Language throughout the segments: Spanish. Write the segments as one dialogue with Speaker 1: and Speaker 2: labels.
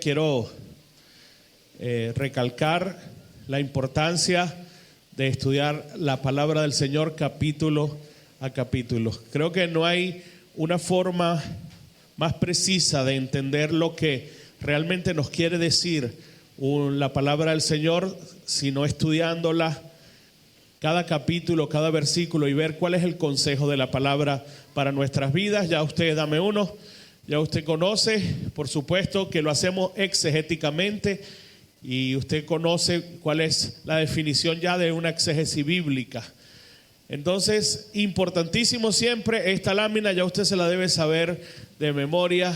Speaker 1: Quiero recalcar la importancia de estudiar la palabra del Señor capítulo a capítulo. Creo que no hay una forma más precisa de entender lo que realmente nos quiere decir la palabra del Señor, sino estudiándola cada capítulo, cada versículo y ver cuál es el consejo de la palabra para nuestras vidas. Ya usted dame uno. Ya usted conoce, por supuesto, que lo hacemos exegéticamente y usted conoce cuál es la definición ya de una exégesis bíblica. Entonces, importantísimo siempre esta lámina, ya usted se la debe saber de memoria,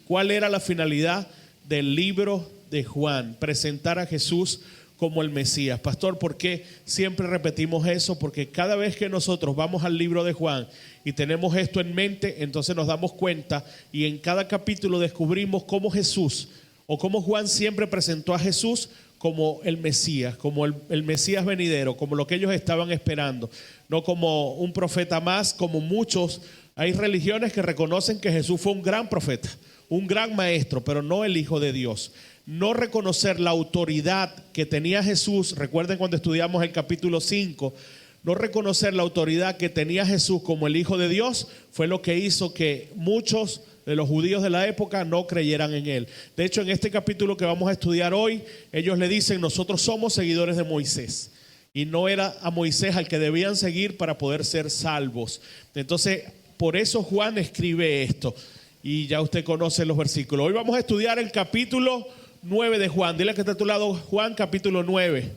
Speaker 1: cuál era la finalidad del libro de Juan, presentar a Jesús como el Mesías. Pastor, ¿por qué siempre repetimos eso? Porque cada vez que nosotros vamos al libro de Juan y tenemos esto en mente, entonces nos damos cuenta y en cada capítulo descubrimos cómo Jesús o cómo Juan siempre presentó a Jesús como el Mesías, como el Mesías venidero, como lo que ellos estaban esperando, no como un profeta más, como muchos. Hay religiones que reconocen que Jesús fue un gran profeta, un gran maestro, pero no el Hijo de Dios. No reconocer la autoridad que tenía Jesús, recuerden cuando estudiamos el capítulo 5, no reconocer la autoridad que tenía Jesús como el Hijo de Dios fue lo que hizo que muchos de los judíos de la época no creyeran en él. De hecho, en este capítulo que vamos a estudiar hoy, ellos le dicen: nosotros somos seguidores de Moisés. Y no era a Moisés al que debían seguir para poder ser salvos. Entonces, por eso Juan escribe esto. Y ya usted conoce los versículos. Hoy vamos a estudiar el capítulo 9 de Juan. Dile que está a tu lado, Juan capítulo 9.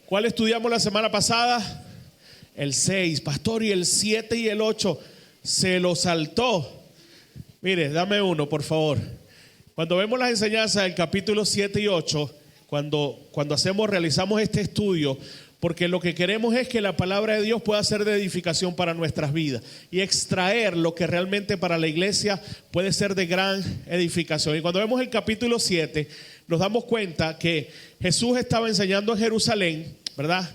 Speaker 1: ¿Cuál estudiamos la semana pasada? El 6, pastor, y el 7 y el 8 se lo saltó. Mire, dame uno, por favor. Cuando vemos las enseñanzas del capítulo 7 y 8, cuando realizamos este estudio, porque lo que queremos es que la palabra de Dios pueda ser de edificación para nuestras vidas y extraer lo que realmente para la iglesia puede ser de gran edificación. Y cuando vemos el capítulo 7, nos damos cuenta que Jesús estaba enseñando en Jerusalén, ¿verdad?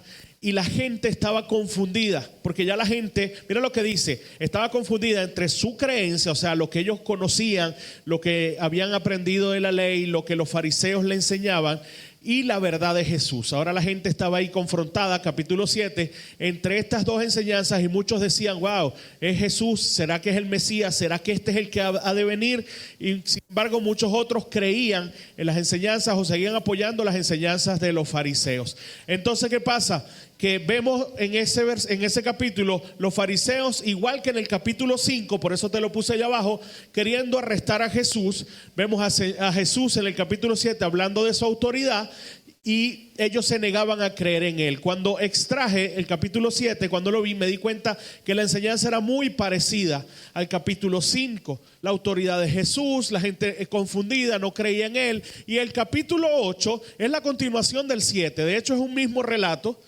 Speaker 1: Y la gente estaba confundida, porque ya la gente, mira lo que dice, estaba confundida entre su creencia, o sea, lo que ellos conocían, lo que habían aprendido de la ley, lo que los fariseos le enseñaban, y la verdad de Jesús. Ahora la gente estaba ahí confrontada, capítulo 7, entre estas dos enseñanzas, y muchos decían: wow, es Jesús, ¿será que es el Mesías? ¿Será que este es el que ha de venir? Y sin embargo muchos otros creían en las enseñanzas o seguían apoyando las enseñanzas de los fariseos. Entonces, ¿qué pasa? Que vemos en ese capítulo los fariseos, igual que en el capítulo 5, por eso te lo puse allá abajo, queriendo arrestar a Jesús. Vemos a Jesús en el capítulo 7 hablando de su autoridad y ellos se negaban a creer en él. Cuando extraje el capítulo 7, cuando lo vi, me di cuenta que la enseñanza era muy parecida al capítulo 5. La autoridad de Jesús, la gente confundida, no creía en él. Y el capítulo 8 es la continuación del 7, de hecho es un mismo relato.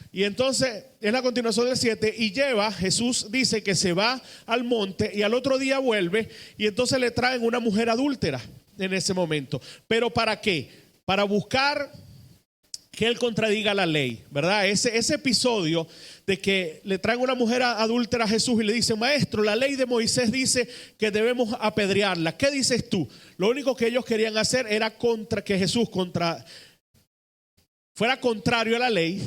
Speaker 1: Y entonces es la continuación del 7 y Jesús dice que se va al monte y al otro día vuelve y entonces le traen una mujer adúltera en ese momento. ¿Pero para qué? Para buscar que él contradiga la ley, ¿verdad? Ese episodio de que le traen una mujer adúltera a Jesús y le dice: maestro, la ley de Moisés dice que debemos apedrearla. ¿Qué dices tú? Lo único que ellos querían hacer era que Jesús fuera contrario a la ley.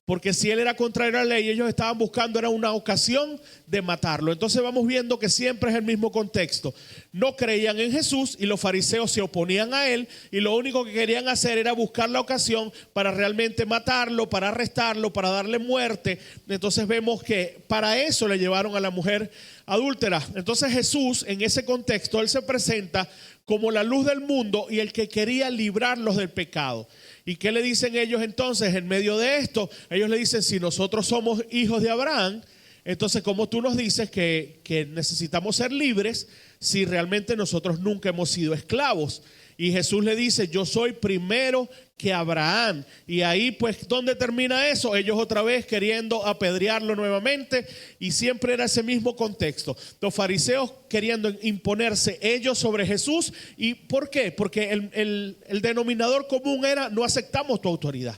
Speaker 1: Porque si él era contrario a la ley, ellos estaban buscando era una ocasión de matarlo. Entonces vamos viendo que siempre es el mismo contexto. No creían en Jesús y los fariseos se oponían a él y lo único que querían hacer era buscar la ocasión para realmente matarlo, para arrestarlo, para darle muerte. Entonces vemos que para eso le llevaron a la mujer adúltera. Entonces Jesús, en ese contexto, él se presenta como la luz del mundo y el que quería librarlos del pecado. ¿Y qué le dicen ellos entonces en medio de esto? Ellos le dicen: si nosotros somos hijos de Abraham, entonces ¿cómo tú nos dices que necesitamos ser libres si realmente nosotros nunca hemos sido esclavos? Y Jesús le dice: yo soy primero que Abraham. Y ahí pues, ¿dónde termina eso? Ellos otra vez queriendo apedrearlo nuevamente y siempre era ese mismo contexto. Los fariseos queriendo imponerse ellos sobre Jesús. ¿Y por qué? Porque el denominador común era: no aceptamos tu autoridad.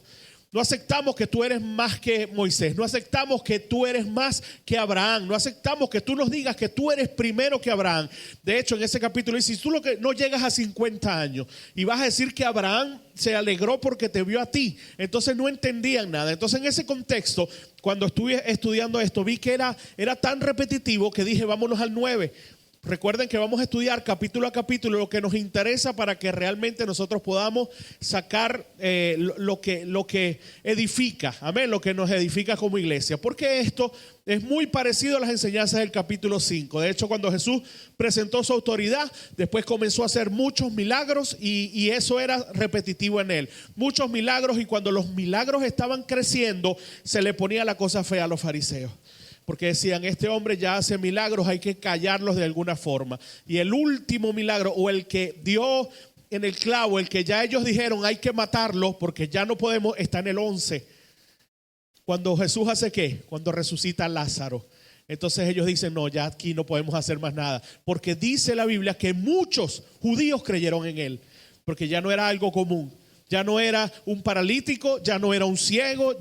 Speaker 1: No aceptamos que tú eres más que Moisés. No aceptamos que tú eres más que Abraham. No aceptamos que tú nos digas que tú eres primero que Abraham. De hecho, en ese capítulo dice, si tú no llegas a 50 años y vas a decir que Abraham se alegró porque te vio a ti, entonces no entendían nada. Entonces en ese contexto, cuando estuve estudiando esto, vi que era tan repetitivo que dije, vámonos al 9. Recuerden que vamos a estudiar capítulo a capítulo lo que nos interesa para que realmente nosotros podamos sacar lo que edifica, amén, lo que nos edifica como iglesia. Porque esto es muy parecido a las enseñanzas del capítulo 5. De hecho, cuando Jesús presentó su autoridad, después comenzó a hacer muchos milagros y eso era repetitivo en él. Muchos milagros, y cuando los milagros estaban creciendo, se le ponía la cosa fea a los fariseos. Porque decían, este hombre ya hace milagros, hay que callarlos de alguna forma. Y el último milagro, o el que dio en el clavo, el que ya ellos dijeron hay que matarlo porque ya no podemos, está en el 11. Cuando Jesús hace ¿qué? Cuando resucita a Lázaro. Entonces ellos dicen, no, ya aquí no podemos hacer más nada. Porque dice la Biblia que muchos judíos creyeron en él. Porque ya no era algo común. Ya no era un paralítico, ya no era un ciego,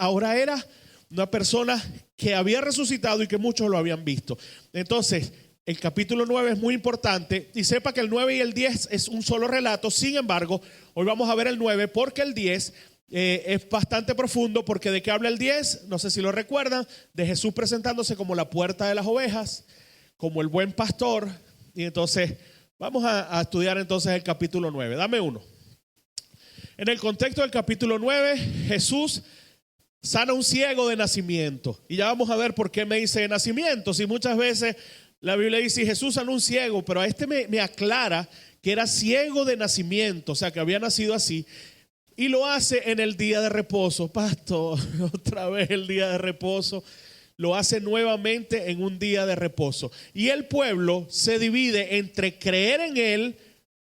Speaker 1: ahora era una persona que había resucitado y que muchos lo habían visto. Entonces, el capítulo 9 es muy importante y sepa que el 9 y el 10 es un solo relato. Sin embargo, hoy vamos a ver el 9 porque el 10 es bastante profundo. Porque ¿de qué habla el 10? No sé si lo recuerdan, de Jesús presentándose como la puerta de las ovejas, como el buen pastor. Y entonces, vamos a estudiar entonces el capítulo 9. Dame uno. En el contexto del capítulo 9, Jesús sana a un ciego de nacimiento. Y ya vamos a ver por qué me dice de nacimiento. Si muchas veces la Biblia dice Jesús sanó a un ciego, pero a este me aclara que era ciego de nacimiento, o sea que había nacido así. Y lo hace en el día de reposo. Pastor, otra vez el día de reposo. Lo hace nuevamente en un día de reposo. Y el pueblo se divide entre creer en él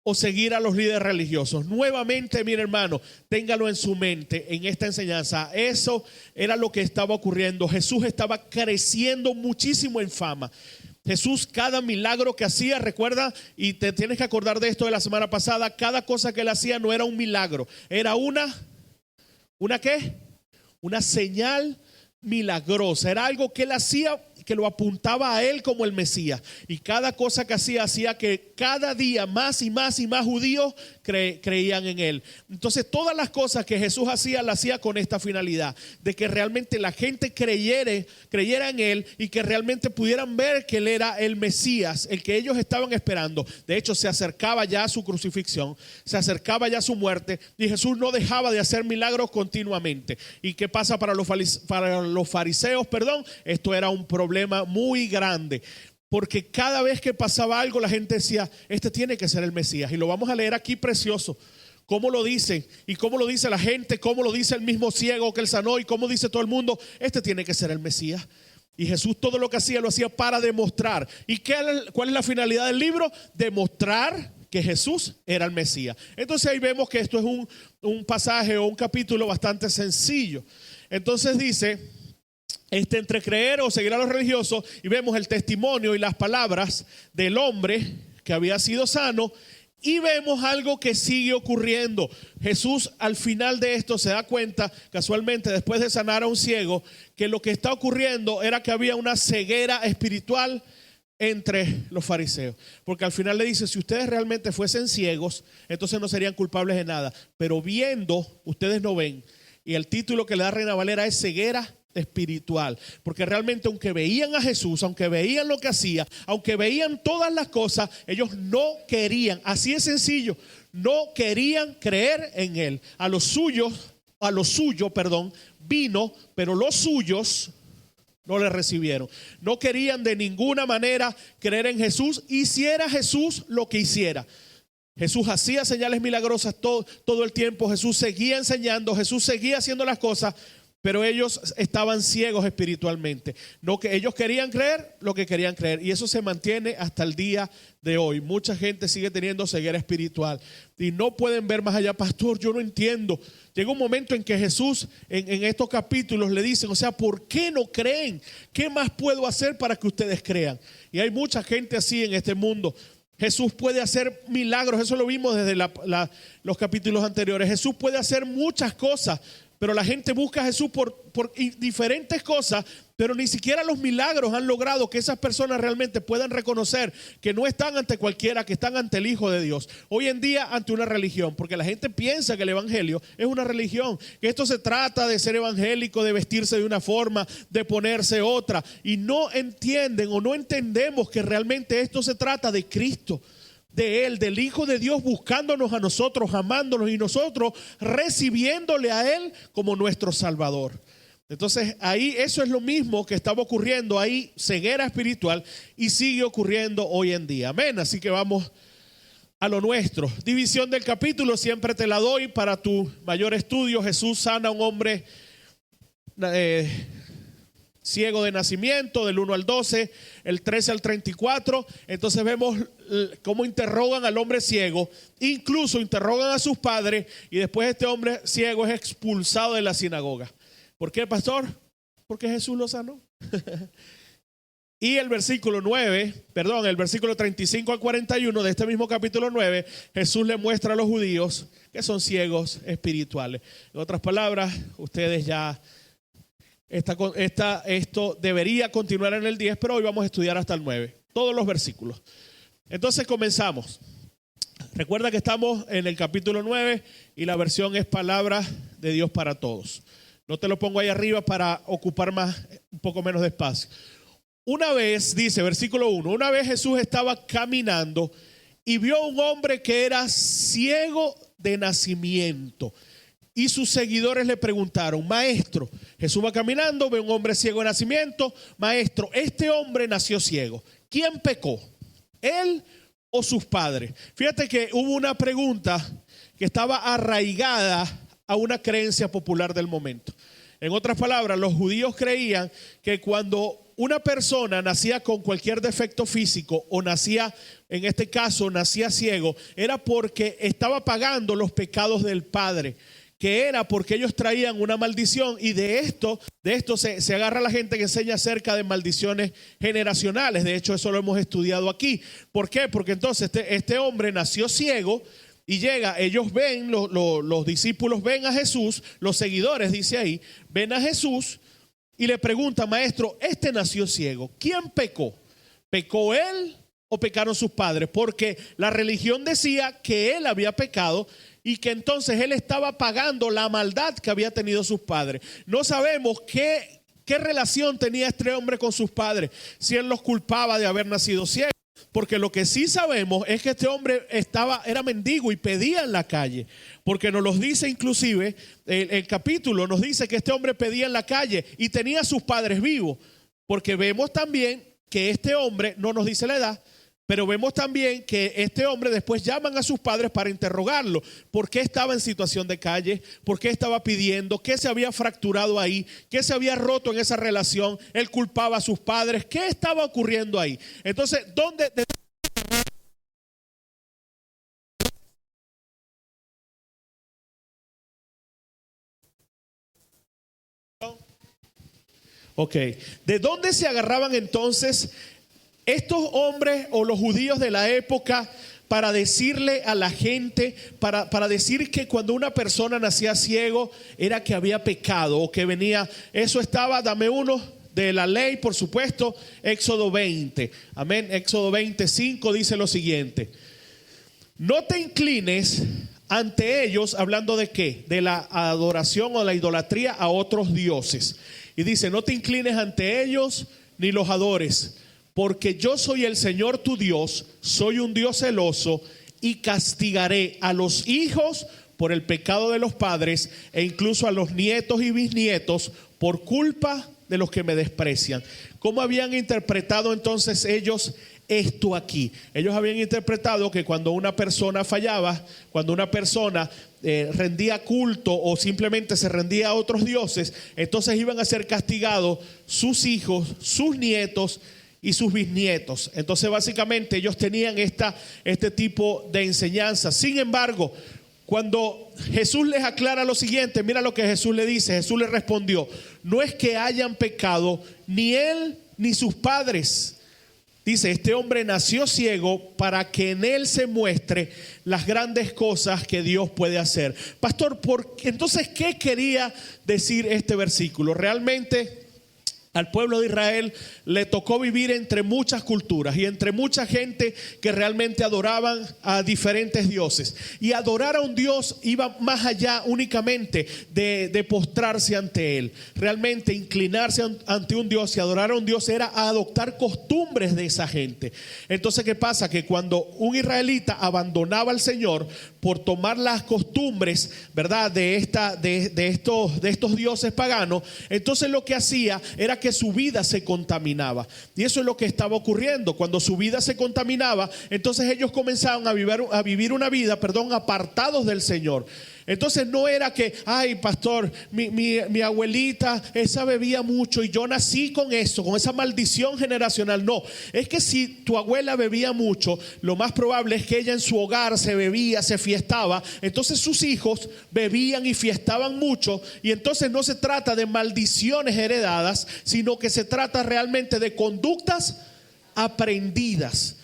Speaker 1: o seguir a los líderes religiosos. Nuevamente, mi hermano, téngalo en su mente en esta enseñanza. Eso era lo que estaba ocurriendo. Jesús estaba creciendo muchísimo en fama. Jesús, cada milagro que hacía, recuerda, y te tienes que acordar de esto de la semana pasada, cada cosa que él hacía no era un milagro, era ¿una qué? Una señal milagrosa. Era algo que él hacía que lo apuntaba a él como el Mesías. Y cada cosa que hacía que cada día más y más y más judíos creían en él. Entonces todas las cosas que Jesús hacía, las hacía con esta finalidad, de que realmente la gente creyera en él y que realmente pudieran ver que él era el Mesías, el que ellos estaban esperando. De hecho, se acercaba ya a su crucifixión, se acercaba ya a su muerte, y Jesús no dejaba de hacer milagros continuamente. ¿Y qué pasa para los fariseos? Esto era un problema muy grande. Porque cada vez que pasaba algo, la gente decía, este tiene que ser el Mesías. Y lo vamos a leer aquí precioso. Cómo lo dicen y cómo lo dice la gente, cómo lo dice el mismo ciego que él sanó y cómo dice todo el mundo, este tiene que ser el Mesías. Y Jesús todo lo que hacía, lo hacía para demostrar. ¿Y cuál es la finalidad del libro? Demostrar que Jesús era el Mesías. Entonces ahí vemos que esto es un pasaje o un capítulo bastante sencillo. Entonces dice, entre creer o seguir a los religiosos, y vemos el testimonio y las palabras del hombre que había sido sano, y vemos algo que sigue ocurriendo. Jesús al final de esto se da cuenta, casualmente después de sanar a un ciego, que lo que está ocurriendo era que había una ceguera espiritual entre los fariseos. Porque al final le dice, si ustedes realmente fuesen ciegos, entonces no serían culpables de nada. Pero viendo, ustedes no ven. Y el título que le da Reina Valera es ceguera espiritual, porque realmente aunque veían a Jesús, aunque veían lo que hacía, aunque veían todas las cosas, ellos no querían, así es sencillo, no querían creer en él. A lo suyo, vino, pero los suyos no le recibieron. No querían de ninguna manera creer en Jesús, hiciera Jesús lo que hiciera. Jesús hacía señales milagrosas todo el tiempo, Jesús seguía enseñando, Jesús seguía haciendo las cosas, pero ellos estaban ciegos espiritualmente. No, que ellos querían creer lo que querían creer, y eso se mantiene hasta el día de hoy. Mucha gente sigue teniendo ceguera espiritual y no pueden ver más allá. Pastor, yo no entiendo. Llega un momento en que Jesús en estos capítulos le dicen, o sea, ¿por qué no creen? ¿Qué más puedo hacer para que ustedes crean? Y hay mucha gente así en este mundo. Jesús puede hacer milagros, eso lo vimos desde los capítulos anteriores. Jesús puede hacer muchas cosas, pero la gente busca a Jesús por diferentes cosas, pero ni siquiera los milagros han logrado que esas personas realmente puedan reconocer que no están ante cualquiera, que están ante el Hijo de Dios. Hoy en día ante una religión, porque la gente piensa que el evangelio es una religión, que esto se trata de ser evangélico, de vestirse de una forma, de ponerse otra, y no entienden o no entendemos que realmente esto se trata de Cristo, de Él, del Hijo de Dios, buscándonos a nosotros, amándonos y nosotros recibiéndole a Él como nuestro Salvador. Entonces ahí eso es lo mismo que estaba ocurriendo ahí, ceguera espiritual, y sigue ocurriendo hoy en día. Amén. Así que vamos a lo nuestro. División del capítulo, siempre te la doy para tu mayor estudio. Jesús sana a un hombre ciego de nacimiento, del 1 al 12, el 13 al 34. Entonces vemos cómo interrogan al hombre ciego, incluso interrogan a sus padres, y después este hombre ciego es expulsado de la sinagoga. ¿Por qué, pastor? Porque Jesús lo sanó. Y el versículo 35 al 41 de este mismo capítulo 9, Jesús le muestra a los judíos que son ciegos espirituales. En otras palabras, ustedes ya, esto debería continuar en el 10, pero hoy vamos a estudiar hasta el 9, todos los versículos. Entonces comenzamos. Recuerda que estamos en el capítulo 9 y la versión es palabra de Dios para todos. No te lo pongo ahí arriba para ocupar un poco menos de espacio. Una vez, dice versículo 1, una vez Jesús estaba caminando y vio a un hombre que era ciego de nacimiento. Y sus seguidores le preguntaron, maestro, Jesús va caminando, ve a un hombre ciego de nacimiento. Maestro, este hombre nació ciego. ¿Quién pecó? ¿Él o sus padres? Fíjate que hubo una pregunta que estaba arraigada a una creencia popular del momento. En otras palabras, los judíos creían que cuando una persona nacía con cualquier defecto físico o nacía, en este caso, nacía ciego, era porque estaba pagando los pecados del padre, que era porque ellos traían una maldición, y de esto se agarra la gente que enseña acerca de maldiciones generacionales. De hecho, eso lo hemos estudiado aquí. ¿Por qué? Porque entonces este hombre nació ciego. Y llega, ellos ven, los discípulos ven a Jesús, los seguidores, dice ahí, ven a Jesús y le preguntan, maestro, este nació ciego, ¿quién pecó? ¿Pecó él o pecaron sus padres? Porque la religión decía que él había pecado y que entonces él estaba pagando la maldad que había tenido sus padres. No sabemos qué relación tenía este hombre con sus padres, si él los culpaba de haber nacido ciego. Porque lo que sí sabemos es que este hombre era mendigo y pedía en la calle. Porque nos lo dice inclusive, el capítulo nos dice que este hombre pedía en la calle y tenía a sus padres vivos. Porque vemos también que este hombre, no nos dice la edad, pero vemos también que este hombre después llaman a sus padres para interrogarlo. ¿Por qué estaba en situación de calle? ¿Por qué estaba pidiendo? ¿Qué se había fracturado ahí? ¿Qué se había roto en esa relación? Él culpaba a sus padres. ¿Qué estaba ocurriendo ahí? Entonces, ¿dónde? Ok, ¿de dónde se agarraban entonces estos hombres o los judíos de la época para decirle a la gente, para decir que cuando una persona nacía ciego era que había pecado o que venía? Eso estaba, dame uno de la ley, por supuesto, Éxodo 20. Amén. Éxodo 25 dice lo siguiente: no te inclines ante ellos, hablando de qué, de la adoración o la idolatría a otros dioses. Y dice, no te inclines ante ellos ni los adores, porque yo soy el Señor tu Dios, soy un Dios celoso, y castigaré a los hijos por el pecado de los padres, e incluso a los nietos y bisnietos por culpa de los que me desprecian. ¿Cómo habían interpretado entonces ellos esto aquí? Ellos habían interpretado que cuando una persona fallaba, cuando una persona rendía culto o simplemente se rendía a otros dioses, entonces iban a ser castigados sus hijos, sus nietos y sus bisnietos. Entonces básicamente ellos tenían este tipo de enseñanza. Sin embargo, cuando Jesús les aclara lo siguiente, mira lo que Jesús le dice. Jesús le respondió: no es que hayan pecado ni él ni sus padres, Dice, este hombre nació ciego para que en él se muestre las grandes cosas que Dios puede hacer. Pastor, entonces, ¿qué quería decir este versículo? Realmente al pueblo de Israel le tocó vivir entre muchas culturas y entre mucha gente que realmente adoraban a diferentes dioses. Y adorar a un Dios iba más allá únicamente de postrarse ante Él. Realmente inclinarse ante un Dios y adorar a un Dios era adoptar costumbres de esa gente. Entonces, ¿qué pasa? Que cuando un israelita abandonaba al Señor por tomar las costumbres, ¿verdad?, de estos dioses paganos, entonces lo que hacía era que su vida se contaminaba. Y eso es lo que estaba ocurriendo. Cuando su vida se contaminaba, entonces ellos comenzaban a vivir una vida, apartados del Señor. Entonces no era que, ay, pastor, mi abuelita, esa bebía mucho y yo nací con eso, con esa maldición generacional. No, es que si tu abuela bebía mucho, lo más probable es que ella en su hogar se bebía, se fiestaba. Entonces sus hijos bebían y fiestaban mucho. Y entonces no se trata de maldiciones heredadas, sino que se trata realmente de conductas aprendidas.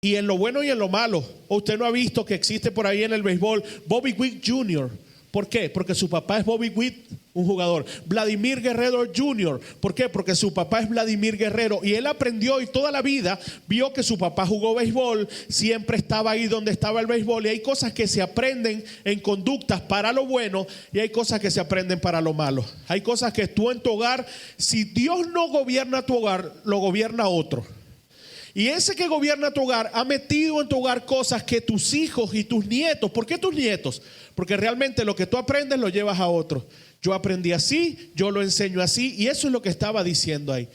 Speaker 1: Y en lo bueno y en lo malo. Usted no ha visto que existe por ahí en el béisbol Bobby Witt Jr. ¿Por qué? Porque su papá es Bobby Witt, un jugador. Vladimir Guerrero Jr. ¿Por qué? Porque su papá es Vladimir Guerrero. Y él aprendió y toda la vida vio que su papá jugó béisbol. Siempre estaba ahí donde estaba el béisbol. Y hay cosas que se aprenden en conductas para lo bueno y hay cosas que se aprenden para lo malo. Hay cosas que tú en tu hogar, si Dios no gobierna tu hogar, lo gobierna otro. Y ese que gobierna tu hogar ha metido en tu hogar cosas que tus hijos y tus nietos. ¿Por qué tus nietos? Porque realmente lo que tú aprendes lo llevas a otro. Yo aprendí así, yo lo enseño así. Y eso es lo que estaba diciendo ahí.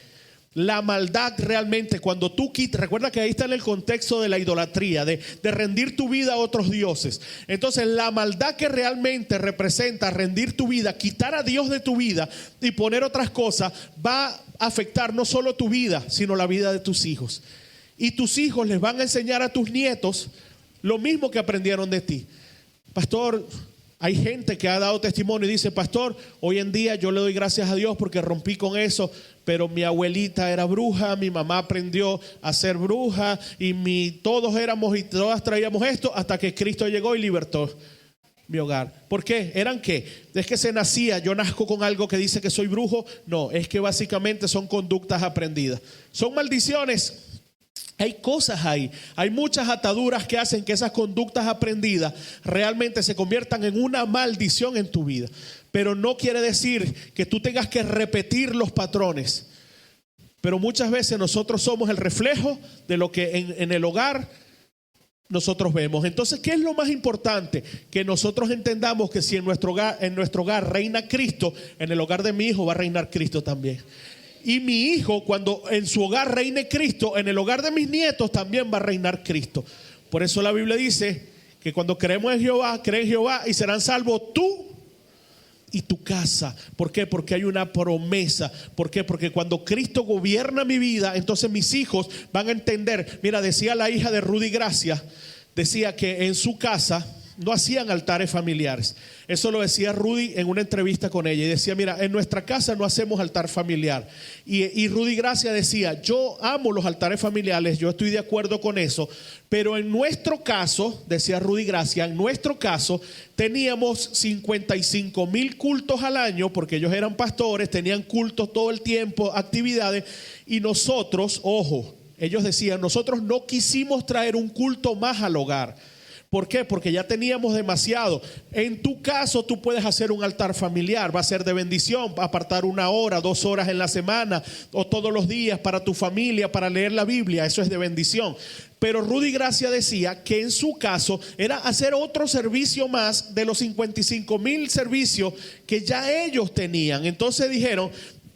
Speaker 1: La maldad realmente, cuando tú quitas, recuerda que ahí está en el contexto de la idolatría, de rendir tu vida a otros dioses. Entonces la maldad que realmente representa rendir tu vida, quitar a Dios de tu vida y poner otras cosas, va a afectar no solo tu vida, sino la vida de tus hijos. Y tus hijos les van a enseñar a tus nietos lo mismo que aprendieron de ti. Pastor, hay gente que ha dado testimonio y dice, pastor, hoy en día yo le doy gracias a Dios porque rompí con eso, pero mi abuelita era bruja, mi mamá aprendió a ser bruja y todos éramos y todas traíamos esto hasta que Cristo llegó y libertó mi hogar. ¿Por qué? ¿Eran qué? ¿Es que se nacía, yo nazco con algo que dice que soy brujo? No, es que básicamente son conductas aprendidas. Son maldiciones. Hay cosas ahí, hay muchas ataduras que hacen que esas conductas aprendidas realmente se conviertan en una maldición en tu vida. Pero no quiere decir que tú tengas que repetir los patrones. Pero muchas veces nosotros somos el reflejo de lo que en el hogar nosotros vemos. Entonces, ¿qué es lo más importante? Que nosotros entendamos que si en nuestro hogar reina Cristo, en el hogar de mi hijo va a reinar Cristo también. Y mi hijo, cuando en su hogar reine Cristo, en el hogar de mis nietos también va a reinar Cristo. Por eso la Biblia dice que cuando creemos en Jehová, cree en Jehová y serán salvos tú y tu casa. ¿Por qué? Porque hay una promesa. ¿Por qué? Porque cuando Cristo gobierna mi vida, entonces mis hijos van a entender. Mira, decía la hija de Rudy Gracia, decía que en su casa no hacían altares familiares. Eso lo decía Rudy en una entrevista con ella. Y decía, mira, en nuestra casa no hacemos altar familiar. Y Rudy Gracia decía, yo amo los altares familiares, yo estoy de acuerdo con eso. Pero en nuestro caso, decía Rudy Gracia, en nuestro caso teníamos 55,000 cultos al año, porque ellos eran pastores, tenían cultos todo el tiempo, actividades. Y nosotros, ojo, ellos decían, nosotros no quisimos traer un culto más al hogar. ¿Por qué? Porque ya teníamos demasiado. En tu caso tú puedes hacer un altar familiar, va a ser de bendición, apartar 1 hora, 2 horas en la semana o todos los días para tu familia, para leer la Biblia, eso es de bendición. Pero Rudy Gracia decía que en su caso era hacer otro servicio más de los 55,000 servicios que ya ellos tenían. Entonces dijeron,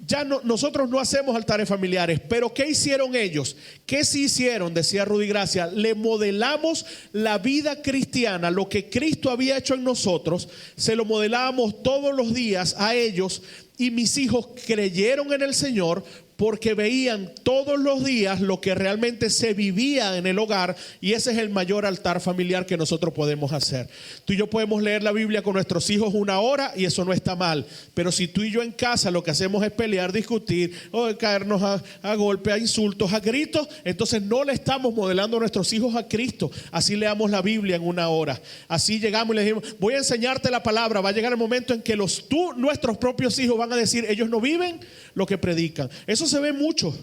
Speaker 1: ya no, nosotros no hacemos altares familiares, pero ¿qué hicieron ellos? ¿Qué sí hicieron? Decía Rudy Gracia, le modelamos la vida cristiana, lo que Cristo había hecho en nosotros, se lo modelábamos todos los días a ellos y mis hijos creyeron en el Señor porque veían todos los días lo que realmente se vivía en el hogar, y ese es el mayor altar familiar que nosotros podemos hacer. Tú y yo podemos leer la Biblia con nuestros hijos 1 hora y eso no está mal, pero si tú y yo en casa lo que hacemos es pelear, discutir o caernos a golpe, a insultos, a gritos, entonces no le estamos modelando a nuestros hijos a Cristo. Así leamos la Biblia en 1 hora, así llegamos y le decimos, voy a enseñarte la palabra. Va a llegar el momento en que nuestros propios hijos van a decir, ellos no viven lo que predican. Eso se ve mucho.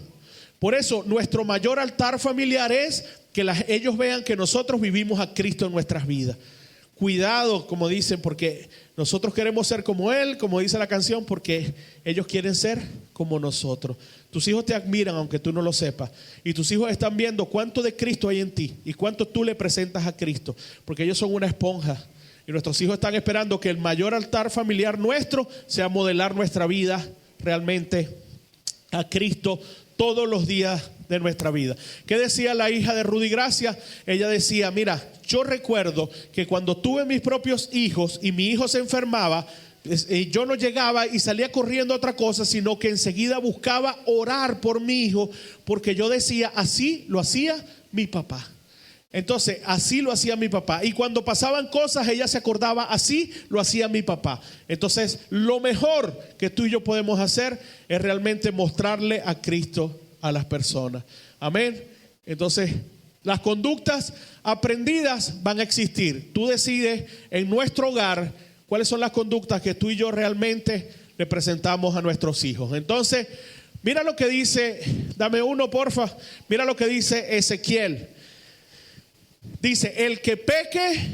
Speaker 1: Por eso nuestro mayor altar familiar es que ellos vean que nosotros vivimos a Cristo en nuestras vidas. Cuidado, como dicen, porque nosotros queremos ser como Él, como dice la canción, porque ellos quieren ser como nosotros. Tus hijos te admiran aunque tú no lo sepas, y tus hijos están viendo cuánto de Cristo hay en ti y cuánto tú le presentas a Cristo, porque ellos son una esponja. Y nuestros hijos están esperando que el mayor altar familiar nuestro sea modelar nuestra vida realmente a Cristo todos los días de nuestra vida. ¿Qué decía la hija de Rudy Gracia? Ella decía, mira, yo recuerdo que cuando tuve mis propios hijos y mi hijo se enfermaba, yo no llegaba y salía corriendo a otra cosa, sino que enseguida buscaba orar por mi hijo, porque yo decía, así lo hacía mi papá. Entonces, así lo hacía mi papá. Y cuando pasaban cosas, ella se acordaba, así lo hacía mi papá. Entonces, lo mejor que tú y yo podemos hacer es realmente mostrarle a Cristo a las personas. Amén. Entonces, las conductas aprendidas van a existir. Tú decides en nuestro hogar cuáles son las conductas que tú y yo realmente le presentamos a nuestros hijos. Entonces, mira lo que dice, dame uno porfa, mira lo que dice Ezequiel. Dice, el que peque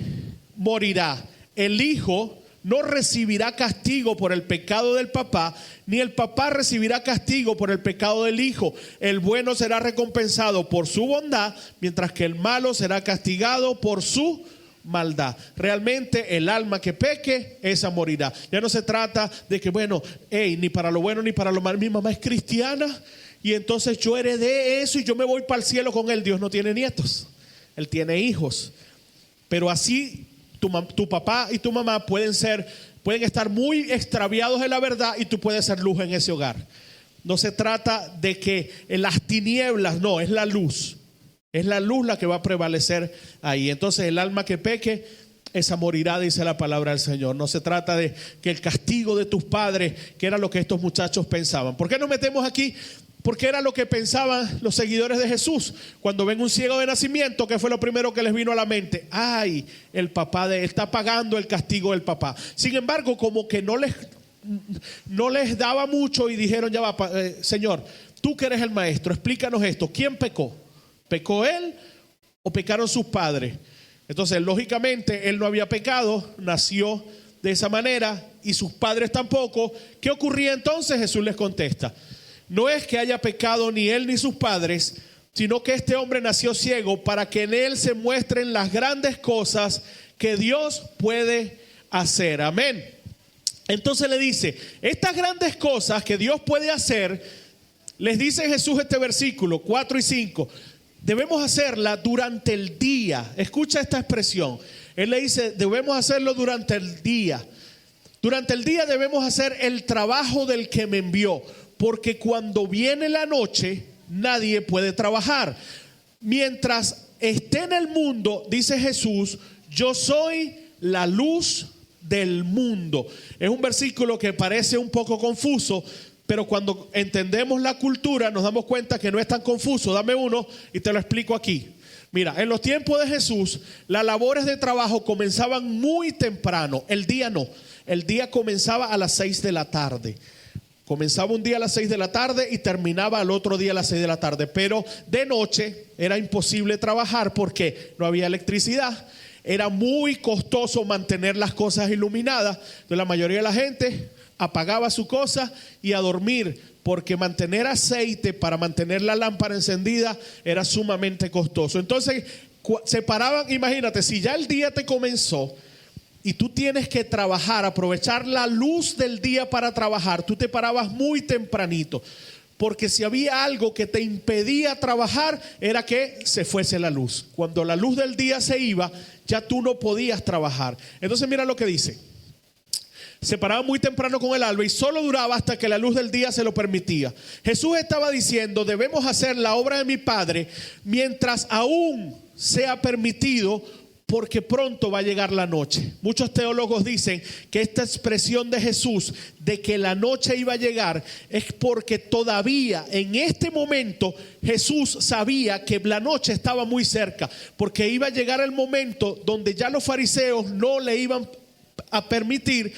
Speaker 1: morirá. El hijo no recibirá castigo por el pecado del papá, ni el papá recibirá castigo por el pecado del hijo. El bueno será recompensado por su bondad, mientras que el malo será castigado por su maldad. Realmente el alma que peque, esa morirá. Ya no se trata de que, bueno, ni para lo bueno ni para lo malo. Mi mamá es cristiana y entonces yo heredé eso y yo me voy para el cielo con él. Dios no tiene nietos, Él tiene hijos. Pero así tu papá y tu mamá pueden estar muy extraviados de la verdad y tú puedes ser luz en ese hogar. No se trata de que en las tinieblas, no, es la luz. Es la luz la que va a prevalecer ahí. Entonces el alma que peque, esa morirá, dice la palabra del Señor. No se trata de que el castigo de tus padres, que era lo que estos muchachos pensaban. ¿Por qué nos metemos aquí? Porque era lo que pensaban los seguidores de Jesús. Cuando ven un ciego de nacimiento, ¿qué fue lo primero que les vino a la mente? Ay, el papá está pagando el castigo del papá. Sin embargo, como que no les daba mucho y dijeron, ya va, Señor, tú que eres el maestro, explícanos esto. ¿Quién pecó? ¿Pecó él o pecaron sus padres? Entonces, lógicamente, él no había pecado, nació de esa manera y sus padres tampoco. ¿Qué ocurría entonces? Jesús les contesta. No es que haya pecado ni él ni sus padres, sino que este hombre nació ciego para que en él se muestren las grandes cosas que Dios puede hacer. Amén. Entonces le dice, estas grandes cosas que Dios puede hacer, les dice Jesús este versículo 4 y 5, debemos hacerla durante el día. Escucha esta expresión. Él le dice, debemos hacerlo durante el día. Durante el día debemos hacer el trabajo del que me envió. Porque cuando viene la noche, nadie puede trabajar. Mientras esté en el mundo, dice Jesús, yo soy la luz del mundo. Es un versículo que parece un poco confuso, pero cuando entendemos la cultura nos damos cuenta que no es tan confuso. Dame uno y te lo explico aquí. Mira, en los tiempos de Jesús, las labores de trabajo comenzaban muy temprano. El día no. El día comenzaba a las 6 de la tarde. Comenzaba un día a las 6 de la tarde y terminaba al otro día a las 6 de la tarde. Pero de noche era imposible trabajar porque no había electricidad. Era muy costoso mantener las cosas iluminadas. Entonces la mayoría de la gente apagaba su cosa y a dormir, porque mantener aceite para mantener la lámpara encendida era sumamente costoso. Entonces se paraban, imagínate, si ya el día te comenzó y tú tienes que trabajar, aprovechar la luz del día para trabajar, tú te parabas muy tempranito, porque si había algo que te impedía trabajar era que se fuese la luz. Cuando la luz del día se iba, ya tú no podías trabajar. Entonces mira lo que dice. Se paraba muy temprano con el alba y solo duraba hasta que la luz del día se lo permitía. Jesús estaba diciendo, debemos hacer la obra de mi Padre mientras aún sea permitido, porque pronto va a llegar la noche. Muchos teólogos dicen que esta expresión de Jesús de que la noche iba a llegar es porque todavía en este momento Jesús sabía que la noche estaba muy cerca, porque iba a llegar el momento donde ya los fariseos no le iban a permitir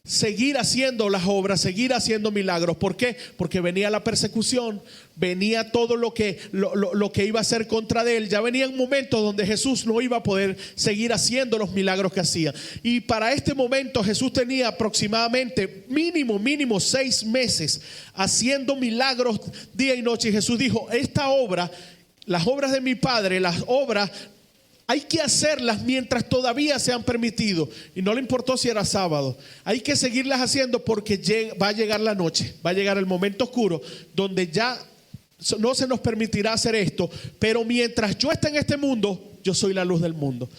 Speaker 1: seguir haciendo las obras, seguir haciendo milagros. ¿Por qué? Porque venía la persecución, venía todo lo que iba a hacer contra de él. Ya venían momentos donde Jesús no iba a poder seguir haciendo los milagros que hacía. Y para este momento Jesús tenía aproximadamente mínimo 6 meses haciendo milagros día y noche. Y Jesús dijo, esta obra, las obras de mi Padre, las obras hay que hacerlas mientras todavía se han permitido. Y no le importó si era sábado. Hay que seguirlas haciendo porque va a llegar la noche. Va a llegar el momento oscuro donde ya no se nos permitirá hacer esto. Pero mientras yo esté en este mundo, yo soy la luz del mundo.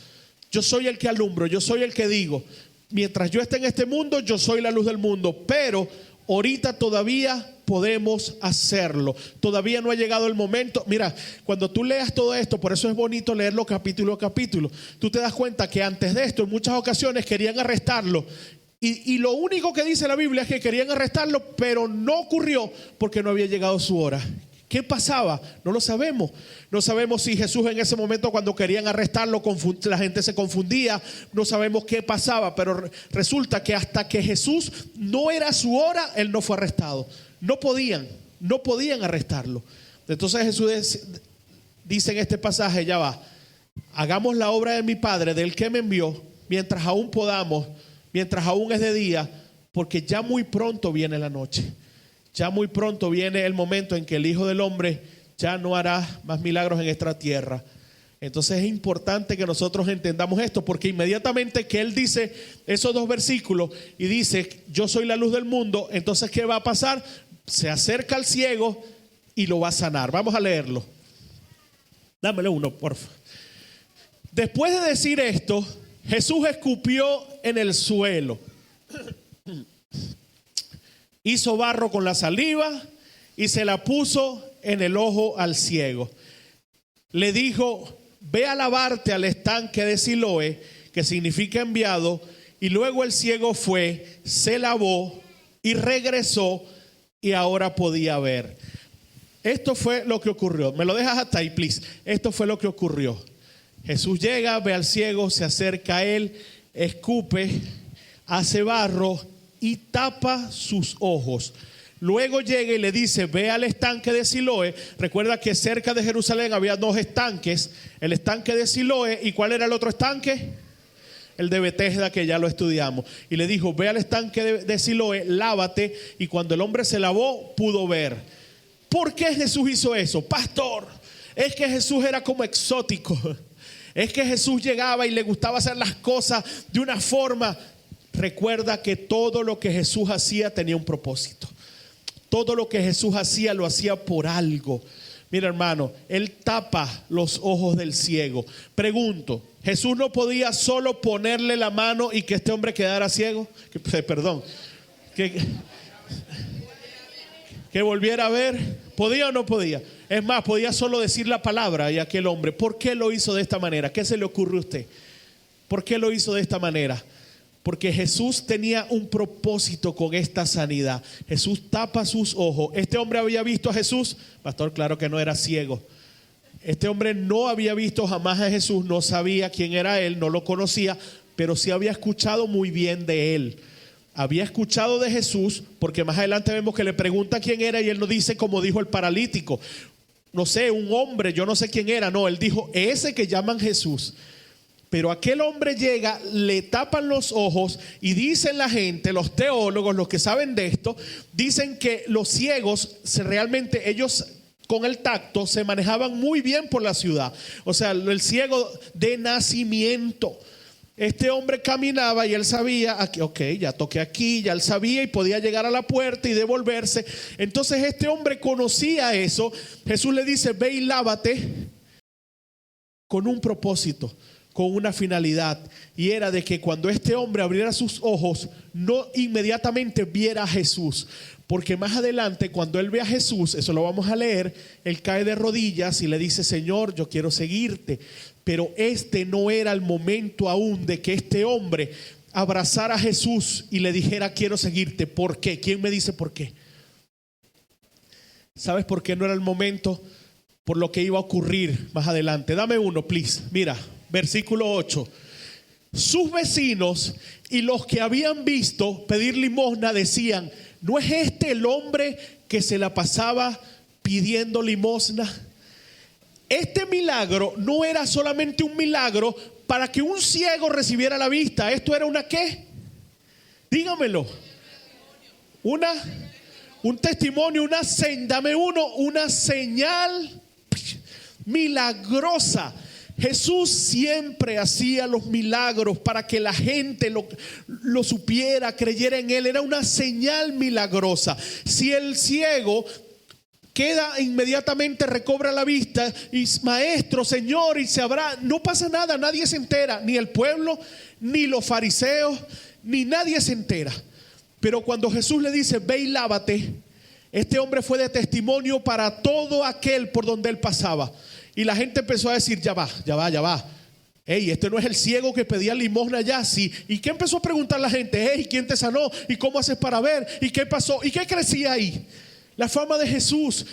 Speaker 1: Yo soy el que alumbro, yo soy el que digo. Mientras yo esté en este mundo, yo soy la luz del mundo. Pero ahorita todavía podemos hacerlo. Todavía no ha llegado el momento. Mira, cuando tú leas todo esto, por eso es bonito leerlo capítulo a capítulo, tú te das cuenta que antes de esto en muchas ocasiones querían arrestarlo. Y lo único que dice la Biblia es que querían arrestarlo, pero no ocurrió porque no había llegado su hora. ¿Qué pasaba? No lo sabemos. No sabemos si Jesús en ese momento cuando querían arrestarlo, la gente se confundía. No sabemos qué pasaba, pero resulta que hasta que Jesús no era su hora, él no fue arrestado. No podían arrestarlo. Entonces Jesús dice en este pasaje, ya va, hagamos la obra de mi Padre, del que me envió, mientras aún podamos, mientras aún es de día, porque ya muy pronto viene la noche. Ya muy pronto viene el momento en que el Hijo del Hombre ya no hará más milagros en esta tierra. Entonces es importante que nosotros entendamos esto, porque inmediatamente que él dice esos 2 versículos y dice, yo soy la luz del mundo, entonces ¿qué va a pasar? Se acerca al ciego y lo va a sanar. Vamos a leerlo. Dámele uno, por favor. Después de decir esto, Jesús escupió en el suelo, hizo barro con la saliva y se la puso en el ojo al ciego. Le dijo, ve a lavarte al estanque de Siloé, que significa enviado. Y luego el ciego fue, se lavó y regresó y ahora podía ver. Esto fue lo que ocurrió. Me lo dejas hasta ahí, please. Esto fue lo que ocurrió. Jesús llega, ve al ciego, se acerca a él, escupe, hace barro y tapa sus ojos. Luego llega y le dice, ve al estanque de Siloé. Recuerda que cerca de Jerusalén había 2 estanques. El estanque de Siloé, ¿y cuál era el otro estanque? El de Betesda, que ya lo estudiamos. Y le dijo, ve al estanque de Siloé, lávate. Y cuando el hombre se lavó, pudo ver. ¿Por qué Jesús hizo eso? Pastor, es que Jesús era como exótico. Es que Jesús llegaba y le gustaba hacer las cosas de una forma. Recuerda que todo lo que Jesús hacía tenía un propósito. Todo lo que Jesús hacía lo hacía por algo. Mira, hermano, él tapa los ojos del ciego. Pregunto, ¿Jesús no podía solo ponerle la mano y que este hombre quedara ciego? Perdón. Que volviera a ver. ¿Podía o no podía? Es más, podía solo decir la palabra y aquel hombre. ¿Por qué lo hizo de esta manera? ¿Qué se le ocurre a usted? ¿Por qué lo hizo de esta manera? Porque Jesús tenía un propósito con esta sanidad. Jesús tapa sus ojos. Este hombre había visto a Jesús. Pastor, claro que no era ciego. Este hombre no había visto jamás a Jesús, no sabía quién era él, no lo conocía, pero sí había escuchado muy bien de él. Había escuchado de Jesús, porque más adelante vemos que le pregunta quién era y él no dice como dijo el paralítico. No sé, un hombre, yo no sé quién era. No, él dijo, ese que llaman Jesús. Pero aquel hombre llega, le tapan los ojos y dicen la gente, los teólogos, los que saben de esto, dicen que los ciegos, realmente ellos con el tacto se manejaban muy bien por la ciudad. O sea, el ciego de nacimiento. Este hombre caminaba y él sabía, aquí, ok, ya toqué aquí, ya él sabía y podía llegar a la puerta y devolverse. Entonces este hombre conocía eso. Jesús le dice, ve y lávate con un propósito. con una finalidad, y era de que cuando este hombre abriera sus ojos, no inmediatamente viera a Jesús, porque más adelante cuando él ve a Jesús, eso lo vamos a leer, él cae de rodillas y le dice: Señor, yo quiero seguirte. Pero este no era el momento aún de que este hombre abrazara a Jesús y le dijera: quiero seguirte. ¿Por qué? ¿Quién me dice por qué? ¿Sabes por qué no era el momento? Por lo que iba a ocurrir más adelante. Dame uno, please. Mira, versículo 8. Sus vecinos y los que habían visto pedir limosna decían: ¿no es este el hombre que se la pasaba pidiendo limosna? Este milagro no era solamente un milagro para que un ciego recibiera la vista. Esto era una ¿qué? Dígamelo. Un testimonio, una señal milagrosa. Jesús siempre hacía los milagros para que la gente lo supiera, creyera en él. Era una señal milagrosa. Si el ciego queda, inmediatamente recobra la vista y: maestro, Señor, y se habrá, no pasa nada, nadie se entera, ni el pueblo, ni los fariseos, ni nadie se entera. Pero cuando Jesús le dice: ve y lávate, este hombre fue de testimonio para todo aquel por donde él pasaba. Y la gente empezó a decir: ya va. Hey, este no es el ciego que pedía limosna allá. Sí. ¿Y qué empezó a preguntar la gente? Hey, ¿quién te sanó? ¿Y cómo haces para ver? ¿Y qué pasó? ¿Y qué crecía ahí? La fama de Jesús.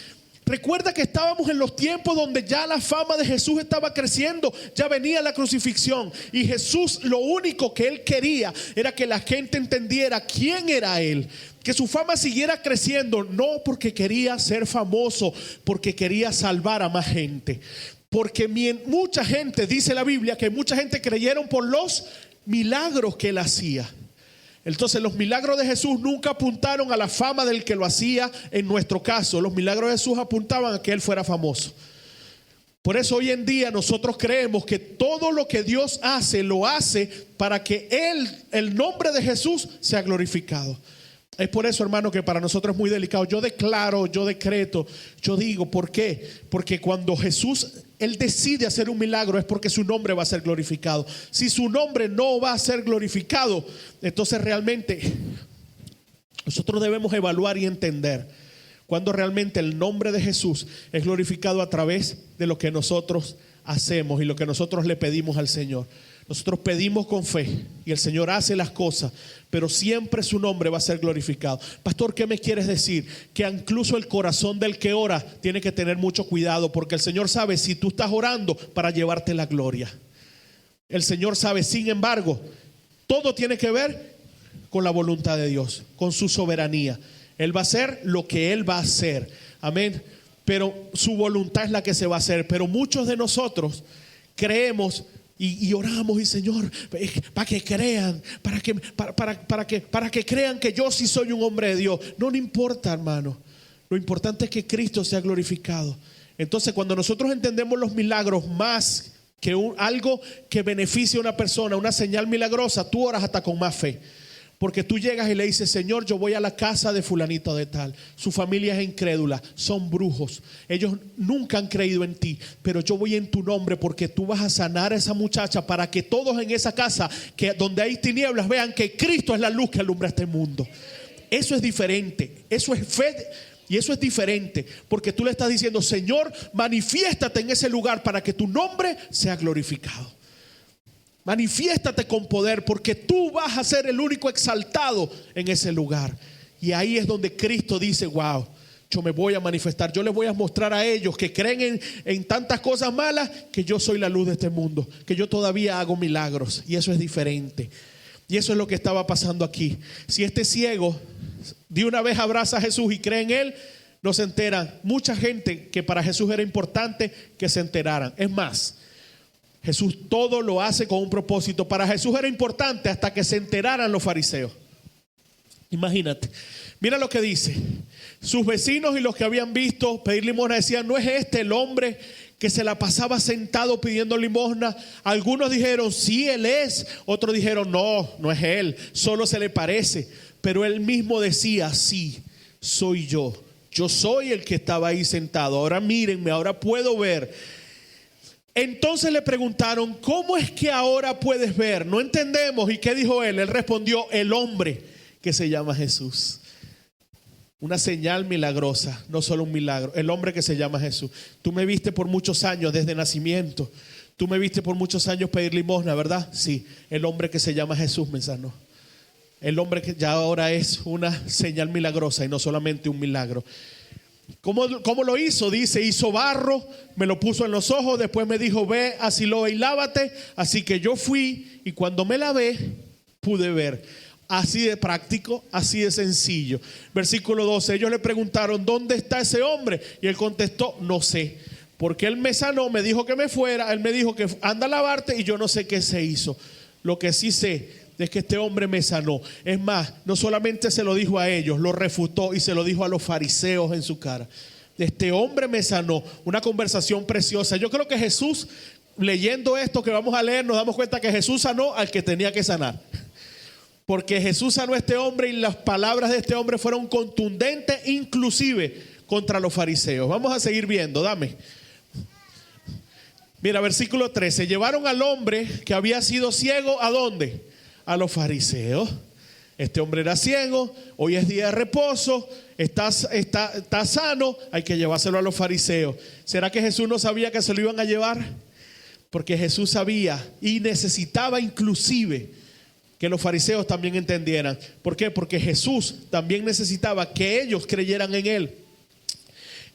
Speaker 1: Recuerda que estábamos en los tiempos donde ya la fama de Jesús estaba creciendo. Ya venía la crucifixión. Y Jesús, lo único que él quería era que la gente entendiera quién era él. Que su fama siguiera creciendo. No porque quería ser famoso, porque quería salvar a más gente. Porque mucha gente, dice la Biblia, que mucha gente creyeron por los milagros que él hacía. Entonces los milagros de Jesús nunca apuntaron a la fama del que lo hacía. En nuestro caso, los milagros de Jesús apuntaban a que él fuera famoso. Por eso hoy en día nosotros creemos que todo lo que Dios hace, lo hace para que el nombre de Jesús sea glorificado. Es por eso, hermano, que para nosotros es muy delicado. Yo declaro, yo decreto, yo digo, ¿por qué? Porque cuando Jesús, él decide hacer un milagro, es porque su nombre va a ser glorificado. Si su nombre no va a ser glorificado, entonces realmente nosotros debemos evaluar y entender cuando realmente el nombre de Jesús es glorificado a través de lo que nosotros hacemos y lo que nosotros le pedimos al Señor. Nosotros pedimos con fe y el Señor hace las cosas, pero siempre su nombre va a ser glorificado. Pastor, ¿qué me quieres decir? Que incluso el corazón del que ora tiene que tener mucho cuidado, porque el Señor sabe si tú estás orando para llevarte la gloria. El Señor sabe, sin embargo, todo tiene que ver con la voluntad de Dios, con su soberanía. Él va a hacer lo que Él va a hacer. Amén. Pero su voluntad es la que se va a hacer. Pero muchos de nosotros creemos y oramos, y Señor, para que crean, para que crean que yo sí soy un hombre de Dios. No importa, hermano. Lo importante es que Cristo sea glorificado. Entonces, cuando nosotros entendemos los milagros más que algo que beneficie a una persona, una señal milagrosa, tú oras hasta con más fe. Porque tú llegas y le dices: Señor, yo voy a la casa de fulanito de tal, su familia es incrédula, son brujos, ellos nunca han creído en ti, pero yo voy en tu nombre porque tú vas a sanar a esa muchacha, para que todos en esa casa, que donde hay tinieblas, vean que Cristo es la luz que alumbra este mundo. Eso es diferente, eso es fe. Y eso es diferente, porque tú le estás diciendo: Señor, manifiéstate en ese lugar para que tu nombre sea glorificado. Manifiéstate con poder, porque tú vas a ser el único exaltado en ese lugar. Y ahí es donde Cristo dice: wow, yo me voy a manifestar. Yo les voy a mostrar a ellos que creen en tantas cosas malas, que yo soy la luz de este mundo, que yo todavía hago milagros. Y eso es diferente. Y eso es lo que estaba pasando aquí. Si este ciego de una vez abraza a Jesús y cree en él, no se enteran. Mucha gente que para Jesús era importante que se enteraran. Es más, Jesús todo lo hace con un propósito. Para Jesús era importante hasta que se enteraran los fariseos. Imagínate. Mira lo que dice. Sus vecinos y los que habían visto pedir limosna decían: ¿no es este el hombre que se la pasaba sentado pidiendo limosna? Algunos dijeron: sí, él es. Otros dijeron: no, no es él, solo se le parece. Pero él mismo decía: sí, soy yo. Yo soy el que estaba ahí sentado. Ahora mírenme, ahora puedo ver. Entonces le preguntaron, ¿cómo es que ahora puedes ver? No entendemos. ¿Y qué dijo él? Él respondió, el hombre que se llama Jesús. Una señal milagrosa, no solo un milagro. El hombre que se llama Jesús. Tú me viste por muchos años desde nacimiento. Tú me viste por muchos años pedir limosna, ¿verdad? Sí, el hombre que se llama Jesús me sanó. El hombre que ya ahora es una señal milagrosa y no solamente un milagro. ¿Cómo lo hizo? Dice, hizo barro, me lo puso en los ojos, después me dijo, ve a Siloé y lávate. Así que yo fui y cuando me lavé, pude ver. Así de práctico, así de sencillo. Versículo 12, ellos le preguntaron, ¿dónde está ese hombre? Y él contestó, no sé. Porque él me sanó, me dijo que me fuera, él me dijo que anda a lavarte y yo no sé qué se hizo. Lo que sí sé es que este hombre me sanó. Es más, no solamente se lo dijo a ellos, lo refutó y se lo dijo a los fariseos en su cara. Este hombre me sanó. Una conversación preciosa. Yo creo que Jesús, leyendo esto que vamos a leer, nos damos cuenta que Jesús sanó al que tenía que sanar. Porque Jesús sanó a este hombre y las palabras de este hombre fueron contundentes, inclusive contra los fariseos. Vamos a seguir viendo, dame. Mira, versículo 13. Llevaron al hombre que había sido ciego, ¿a dónde? A los fariseos. Este hombre era ciego, hoy es día de reposo, está sano, hay que llevárselo a los fariseos. ¿Será que Jesús no sabía que se lo iban a llevar? Porque Jesús sabía y necesitaba inclusive que los fariseos también entendieran. ¿Por qué? Porque Jesús también necesitaba que ellos creyeran en él.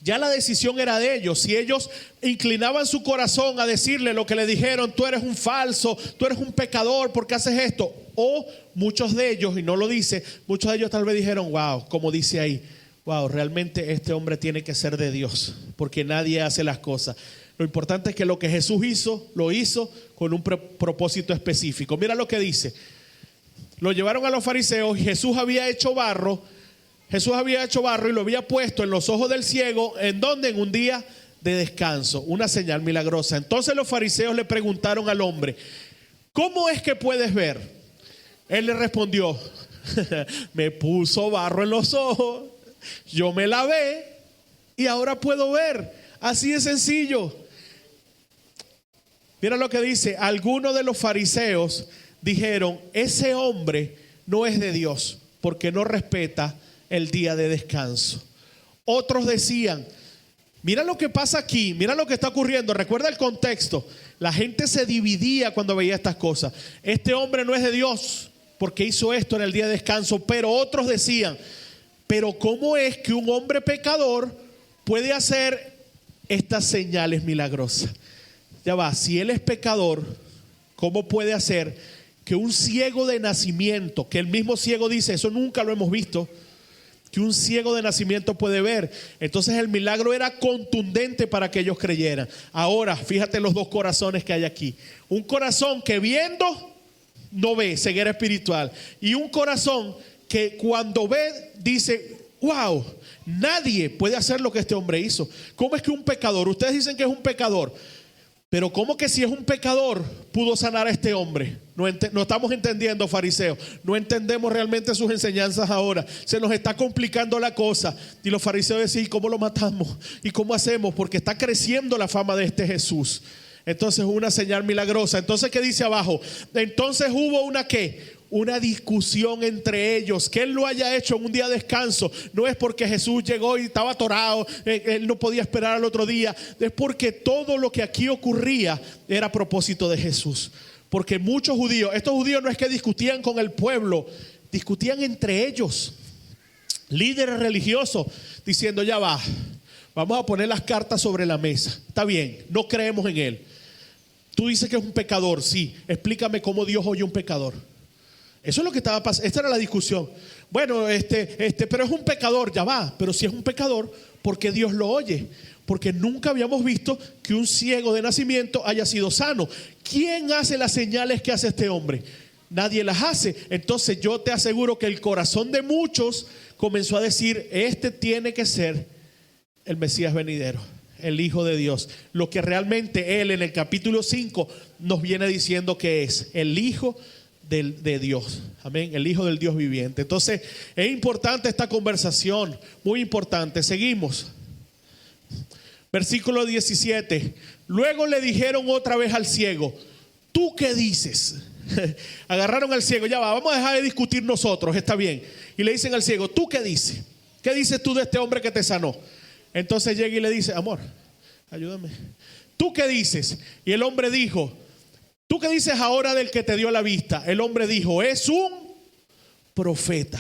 Speaker 1: Ya la decisión era de ellos. Si ellos inclinaban su corazón a decirle lo que le dijeron, tú eres un falso, tú eres un pecador, ¿por qué haces esto? O muchos de ellos, y no lo dice, muchos de ellos tal vez dijeron, wow, como dice ahí, wow, realmente este hombre tiene que ser de Dios, porque nadie hace las cosas. Lo importante es que lo que Jesús hizo, lo hizo con un propósito específico. Mira lo que dice. Lo llevaron a los fariseos y Jesús había hecho barro. Jesús había hecho barro y lo había puesto en los ojos del ciego. ¿En dónde? En un día de descanso. Una señal milagrosa. Entonces los fariseos le preguntaron al hombre, ¿cómo es que puedes ver? Él le respondió, me puso barro en los ojos, yo me lavé y ahora puedo ver. Así de sencillo. Mira lo que dice. Algunos de los fariseos dijeron, ese hombre no es de Dios porque no respeta el día de descanso. Otros decían, mira lo que pasa aquí, mira lo que está ocurriendo. Recuerda el contexto. La gente se dividía cuando veía estas cosas. Este hombre no es de Dios porque hizo esto en el día de descanso. Pero otros decían, pero ¿cómo es que un hombre pecador puede hacer estas señales milagrosas? Ya va, si él es pecador, ¿cómo puede hacer que un ciego de nacimiento, que el mismo ciego dice, eso nunca lo hemos visto, que un ciego de nacimiento puede ver? Entonces el milagro era contundente para que ellos creyeran. Ahora, fíjate los dos corazones que hay aquí. Un corazón que viendo no ve, ceguera espiritual. Y un corazón que cuando ve dice, wow, nadie puede hacer lo que este hombre hizo. ¿Cómo es que un pecador? Ustedes dicen que es un pecador, pero ¿cómo que si es un pecador pudo sanar a este hombre? No estamos entendiendo, fariseos. No entendemos realmente sus enseñanzas ahora. Se nos está complicando la cosa. Y los fariseos decían, ¿cómo lo matamos? ¿Y cómo hacemos? Porque está creciendo la fama de este Jesús. Entonces una señal milagrosa. Entonces, ¿qué dice abajo? Entonces hubo una ¿qué? Una discusión entre ellos. Que él lo haya hecho en un día de descanso no es porque Jesús llegó y estaba atorado, él no podía esperar al otro día. Es porque todo lo que aquí ocurría era a propósito de Jesús. Porque muchos judíos, estos judíos no es que discutían con el pueblo, discutían entre ellos. Líderes religiosos diciendo, ya va, vamos a poner las cartas sobre la mesa. Está bien, no creemos en él. Tú dices que es un pecador, sí. Explícame cómo Dios oye un pecador. Eso es lo que estaba pasando. Esta era la discusión. Bueno, pero es un pecador, ya va. Pero si es un pecador, ¿por qué Dios lo oye? Porque nunca habíamos visto que un ciego de nacimiento haya sido sano. ¿Quién hace las señales que hace este hombre? Nadie las hace. Entonces yo te aseguro que el corazón de muchos comenzó a decir, este tiene que ser el Mesías venidero, el Hijo de Dios. Lo que realmente él en el capítulo 5 nos viene diciendo que es el Hijo de Dios, amén, el Hijo del Dios viviente. Entonces es importante esta conversación, muy importante. Seguimos. Versículo 17. Luego le dijeron otra vez al ciego, ¿tú qué dices? Agarraron al ciego, ya va, vamos a dejar de discutir nosotros, está bien. Y le dicen al ciego, ¿tú qué dices? ¿Qué dices tú de este hombre que te sanó? Entonces llega y le dice, amor, ayúdame. ¿Tú qué dices? Y el hombre dijo, ¿tú qué dices ahora del que te dio la vista? El hombre dijo, es un profeta.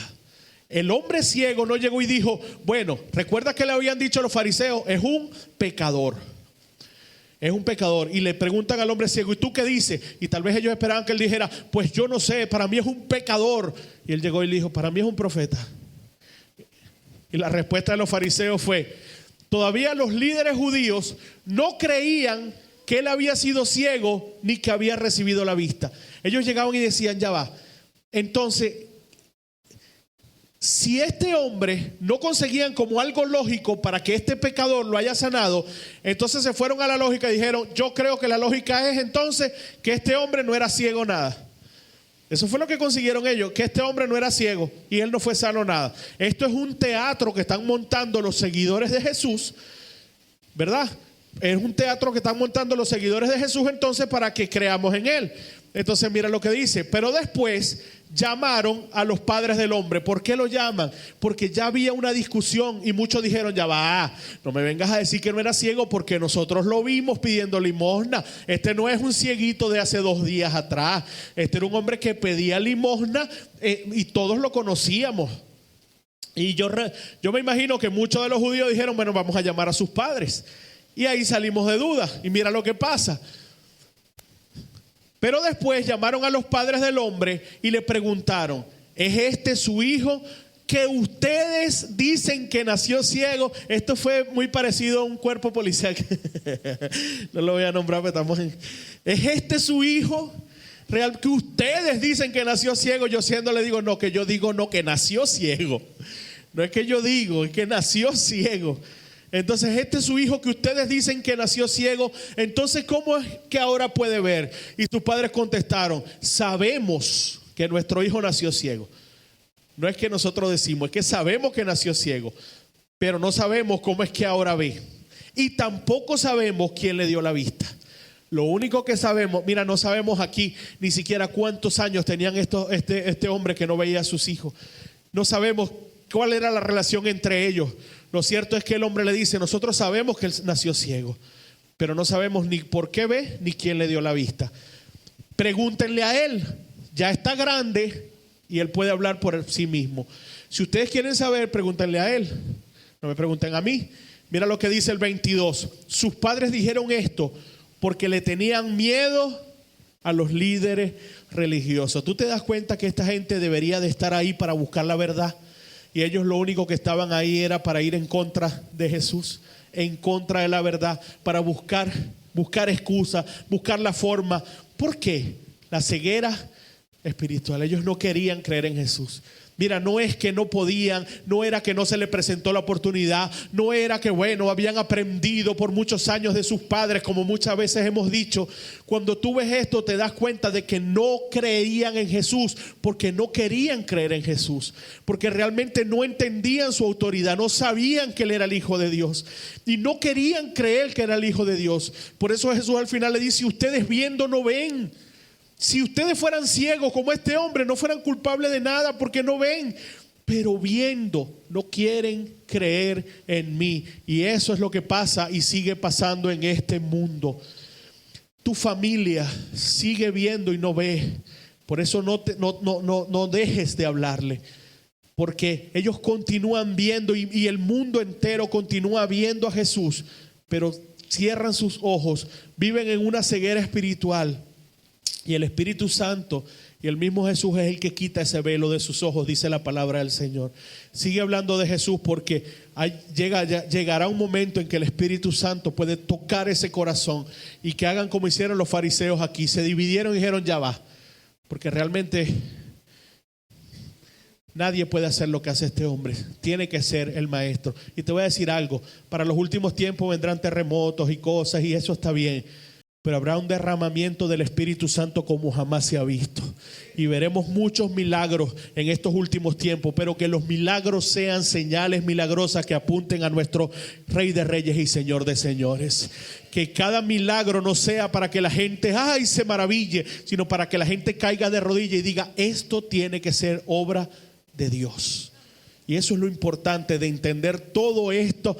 Speaker 1: El hombre ciego no llegó y dijo, bueno, recuerda que le habían dicho a los fariseos, es un pecador. Es un pecador. Y le preguntan al hombre ciego, ¿y tú qué dices? Y tal vez ellos esperaban que él dijera, pues yo no sé, para mí es un pecador. Y él llegó y le dijo, para mí es un profeta. Y la respuesta de los fariseos fue, todavía los líderes judíos no creían que él había sido ciego ni que había recibido la vista. Ellos llegaban y decían, ya va. Entonces, si este hombre no conseguían como algo lógico para que este pecador lo haya sanado, entonces se fueron a la lógica y dijeron, yo creo que la lógica es entonces que este hombre no era ciego nada. Eso fue lo que consiguieron ellos, que este hombre no era ciego y él no fue sano nada. Esto es un teatro que están montando los seguidores de Jesús, ¿verdad? Es un teatro que están montando los seguidores de Jesús entonces para que creamos en él. Entonces mira lo que dice, pero después llamaron a los padres del hombre. ¿Por qué lo llaman? Porque ya había una discusión y muchos dijeron, ya va, no me vengas a decir que no era ciego porque nosotros lo vimos pidiendo limosna. Este no es un cieguito de hace 2 días atrás. Este era un hombre que pedía limosna y todos lo conocíamos. Y yo me imagino que muchos de los judíos dijeron, bueno, vamos a llamar a sus padres. Y ahí salimos de dudas. Y mira lo que pasa. Pero después llamaron a los padres del hombre y le preguntaron, ¿es este su hijo que ustedes dicen que nació ciego? Esto fue muy parecido a un cuerpo policial. No lo voy a nombrar, pero estamos en... ¿Es este su hijo real que ustedes dicen que nació ciego? Yo siendo le digo, no, que yo digo no, que nació ciego. No es que yo digo, es que nació ciego. Entonces este es su hijo que ustedes dicen que nació ciego. Entonces ¿cómo es que ahora puede ver? Y sus padres contestaron, sabemos que nuestro hijo nació ciego. No es que nosotros decimos, es que sabemos que nació ciego, pero no sabemos cómo es que ahora ve. Y tampoco sabemos quién le dio la vista. Lo único que sabemos, mira, no sabemos aquí ni siquiera cuántos años tenían este hombre que no veía a sus hijos. No sabemos cuál era la relación entre ellos. Lo cierto es que el hombre le dice, nosotros sabemos que él nació ciego, pero no sabemos ni por qué ve ni quién le dio la vista. Pregúntenle a él, ya está grande y él puede hablar por sí mismo. Si ustedes quieren saber, pregúntenle a él, no me pregunten a mí. Mira lo que dice el 22. Sus padres dijeron esto porque le tenían miedo a los líderes religiosos. ¿Tú te das cuenta que esta gente debería de estar ahí para buscar la verdad? Y ellos lo único que estaban ahí era para ir en contra de Jesús, en contra de la verdad, para buscar excusa, buscar la forma. ¿Por qué? La ceguera espiritual. Ellos no querían creer en Jesús. Mira, no es que no podían, no era que no se les presentó la oportunidad, no era que bueno, habían aprendido por muchos años de sus padres, como muchas veces hemos dicho. Cuando tú ves esto te das cuenta de que no creían en Jesús porque no querían creer en Jesús, porque realmente no entendían su autoridad, no sabían que él era el Hijo de Dios y no querían creer que era el Hijo de Dios. Por eso Jesús al final le dice, ustedes viendo no ven. Si ustedes fueran ciegos como este hombre, no fueran culpables de nada porque no ven, pero viendo no quieren creer en mí. Y eso es lo que pasa y sigue pasando en este mundo. Tu familia sigue viendo y no ve. Por eso no dejes de hablarle, porque ellos continúan viendo y el mundo entero continúa viendo a Jesús, pero cierran sus ojos, viven en una ceguera espiritual. Y el Espíritu Santo y el mismo Jesús es el que quita ese velo de sus ojos, dice la palabra del Señor. Sigue hablando de Jesús porque llegará un momento en que el Espíritu Santo puede tocar ese corazón y que hagan como hicieron los fariseos aquí. Se dividieron y dijeron ya va, porque realmente nadie puede hacer lo que hace este hombre. Tiene que ser el maestro. Y te voy a decir algo, para los últimos tiempos vendrán terremotos y cosas y eso está bien. pero habrá un derramamiento del Espíritu Santo como jamás se ha visto. Y veremos muchos milagros en estos últimos tiempos, pero que los milagros sean señales milagrosas que apunten a nuestro Rey de Reyes y Señor de Señores. Que cada milagro no sea para que la gente se maraville, sino para que la gente caiga de rodillas y diga: esto tiene que ser obra de Dios. Y eso es lo importante de entender todo esto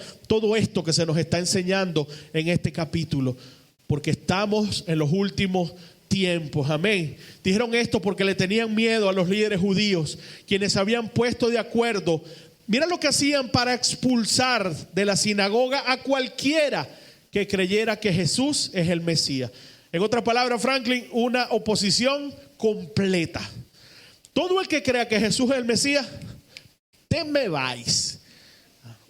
Speaker 1: que se nos está enseñando en este capítulo. Porque estamos en los últimos tiempos, amén. Dijeron esto porque le tenían miedo a los líderes judíos, quienes habían puesto de acuerdo. Mira lo que hacían para expulsar de la sinagoga a cualquiera que creyera que Jesús es el Mesías. En otras palabras, Franklin, una oposición completa. Todo el que crea que Jesús es el Mesías, te me vais.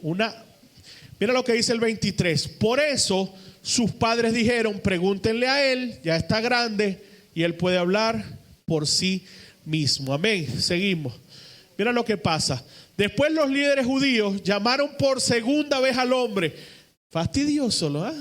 Speaker 1: Mira lo que dice el 23. Por eso sus padres dijeron: pregúntenle a él, ya está grande y él puede hablar por sí mismo. Amén. Seguimos. Mira lo que pasa. Después los líderes judíos llamaron por segunda vez al hombre. Fastidioso, ¿no?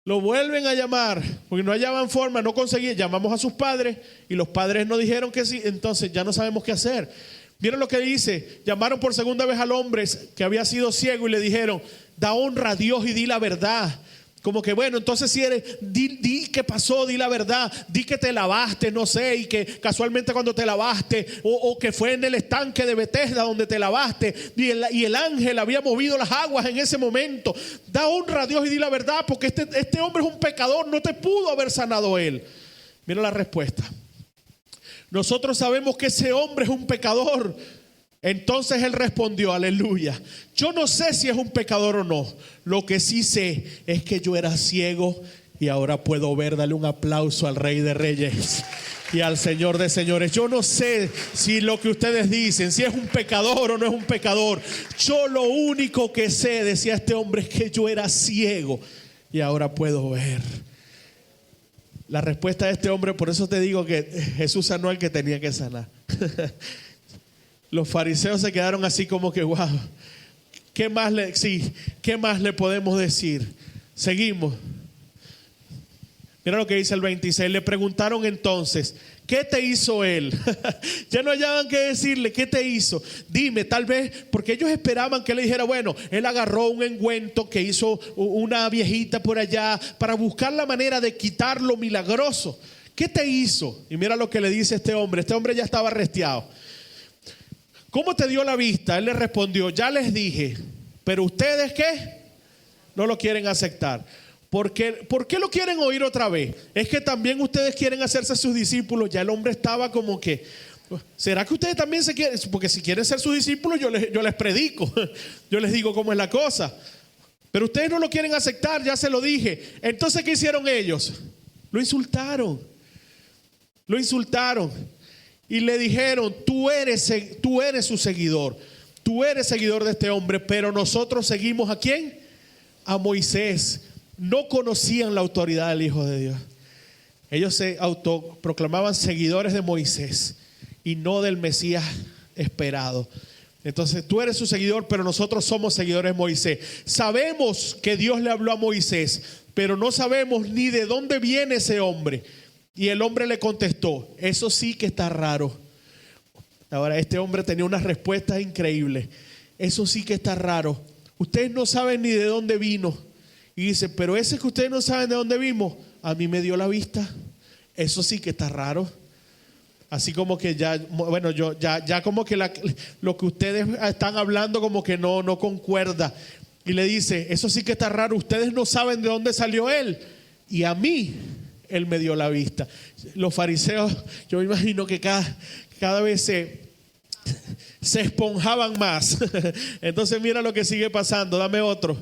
Speaker 1: Lo vuelven a llamar porque no hallaban forma, no conseguían. Llamamos a sus padres y los padres nos dijeron que sí. Entonces ya no sabemos qué hacer. Miren lo que dice: llamaron por segunda vez al hombre que había sido ciego y le dijeron: da honra a Dios y di la verdad. Como que bueno, entonces si eres, di qué pasó, di la verdad, di que te lavaste, no sé, y que casualmente cuando te lavaste, o que fue en el estanque de Betesda donde te lavaste, y el ángel había movido las aguas en ese momento. Da honra a Dios y di la verdad, porque este hombre es un pecador, no te pudo haber sanado él. Mira la respuesta: nosotros sabemos que ese hombre es un pecador. Entonces él respondió, aleluya, yo no sé si es un pecador o no. Lo que sí sé es que yo era ciego y ahora puedo ver. Dale un aplauso al Rey de Reyes y al Señor de Señores. Yo no sé si lo que ustedes dicen, si es un pecador o no es un pecador. Yo lo único que sé, decía este hombre, es que yo era ciego y ahora puedo ver. La respuesta de este hombre, por eso te digo que Jesús sanó al que tenía que sanar. Los fariseos se quedaron así como que wow, ¿qué más le podemos decir? Seguimos. Mira lo que dice el 26. Le preguntaron entonces: ¿qué te hizo él? Ya no hallaban qué decirle. ¿Qué te hizo? Dime, tal vez, porque ellos esperaban que él le dijera: bueno, él agarró un ungüento que hizo una viejita por allá para buscar la manera de quitar lo milagroso. ¿Qué te hizo? Y mira lo que le dice este hombre. Este hombre ya estaba arrestiado. ¿Cómo te dio la vista? Él le respondió: ya les dije, pero ustedes ¿qué? No lo quieren aceptar. ¿Por qué lo quieren oír otra vez? Es que también ustedes quieren hacerse sus discípulos. Ya el hombre estaba como que, ¿será que ustedes también se quieren? Porque si quieren ser sus discípulos, yo les predico. Yo les digo cómo es la cosa. Pero ustedes no lo quieren aceptar, ya se lo dije. Entonces, ¿qué hicieron ellos? Lo insultaron. Lo insultaron. Y le dijeron: tú eres su seguidor. Tú eres seguidor de este hombre, pero nosotros seguimos ¿a quién? A Moisés. No conocían la autoridad del Hijo de Dios. Ellos se autoproclamaban seguidores de Moisés y no del Mesías esperado. Entonces tú eres su seguidor, pero nosotros somos seguidores de Moisés. Sabemos que Dios le habló a Moisés, pero no sabemos ni de dónde viene ese hombre. Y el hombre le contestó: eso sí que está raro. Ahora, este hombre tenía unas respuestas increíbles. Eso sí que está raro. Ustedes no saben ni de dónde vino. Y dice: pero ese que ustedes no saben de dónde vimos, a mí me dio la vista. Eso sí que está raro. Así como que ya, bueno, ya como que lo que ustedes están hablando como que no concuerda. Y le dice: eso sí que está raro. Ustedes no saben de dónde salió él. Y a mí él me dio la vista. Los fariseos, yo me imagino que cada vez se esponjaban más. Entonces mira lo que sigue pasando. Dame otro.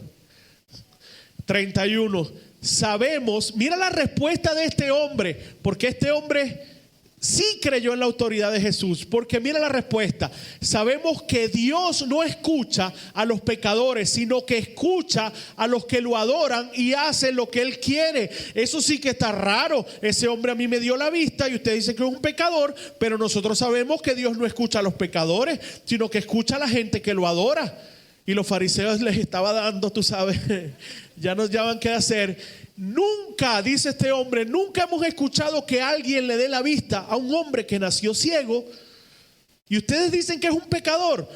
Speaker 1: 31. Sabemos, mira la respuesta de este hombre, porque este hombre sí creyó en la autoridad de Jesús. Porque mira la respuesta: sabemos que Dios no escucha a los pecadores, sino que escucha a los que lo adoran y hacen lo que Él quiere. Eso sí que está raro. Ese hombre a mí me dio la vista y usted dice que es un pecador, pero nosotros sabemos que Dios no escucha a los pecadores, sino que escucha a la gente que lo adora. y los fariseos les estaba dando, tú sabes, ya no hallaban qué hacer. Nunca, dice este hombre, nunca hemos escuchado que alguien le dé la vista a un hombre que nació ciego, y ustedes dicen que es un pecador.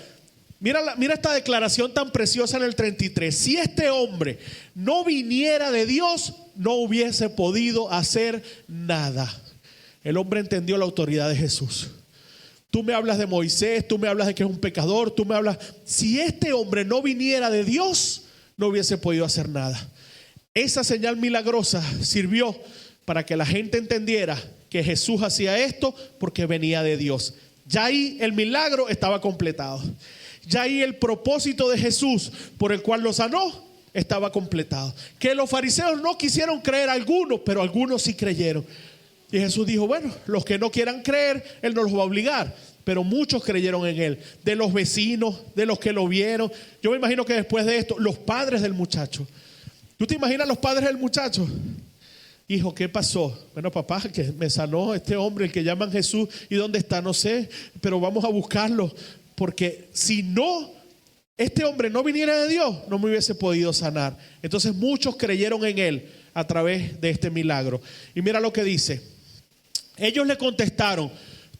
Speaker 1: Mira esta declaración tan preciosa en el 33. Si este hombre no viniera de Dios, no hubiese podido hacer nada. El hombre entendió la autoridad de Jesús. Tú me hablas de Moisés, tú me hablas de que es un pecador, tú me hablas. Si este hombre no viniera de Dios, no hubiese podido hacer nada. Esa señal milagrosa sirvió para que la gente entendiera que Jesús hacía esto porque venía de Dios. Ya ahí el milagro estaba completado. Ya ahí el propósito de Jesús por el cual lo sanó estaba completado. Que los fariseos no quisieron creer, algunos, pero algunos sí creyeron. Y Jesús dijo, bueno, los que no quieran creer, Él no los va a obligar. Pero muchos creyeron en Él. De los vecinos, de los que lo vieron. Yo me imagino que después de esto, los padres del muchacho. ¿Tú te imaginas los padres del muchacho? Hijo, ¿qué pasó? Bueno, papá, que me sanó este hombre, el que llaman Jesús. ¿Y dónde está? No sé, pero vamos a buscarlo. Porque si no, este hombre no viniera de Dios, no me hubiese podido sanar. Entonces muchos creyeron en Él a través de este milagro. Y mira lo que dice. Ellos le contestaron,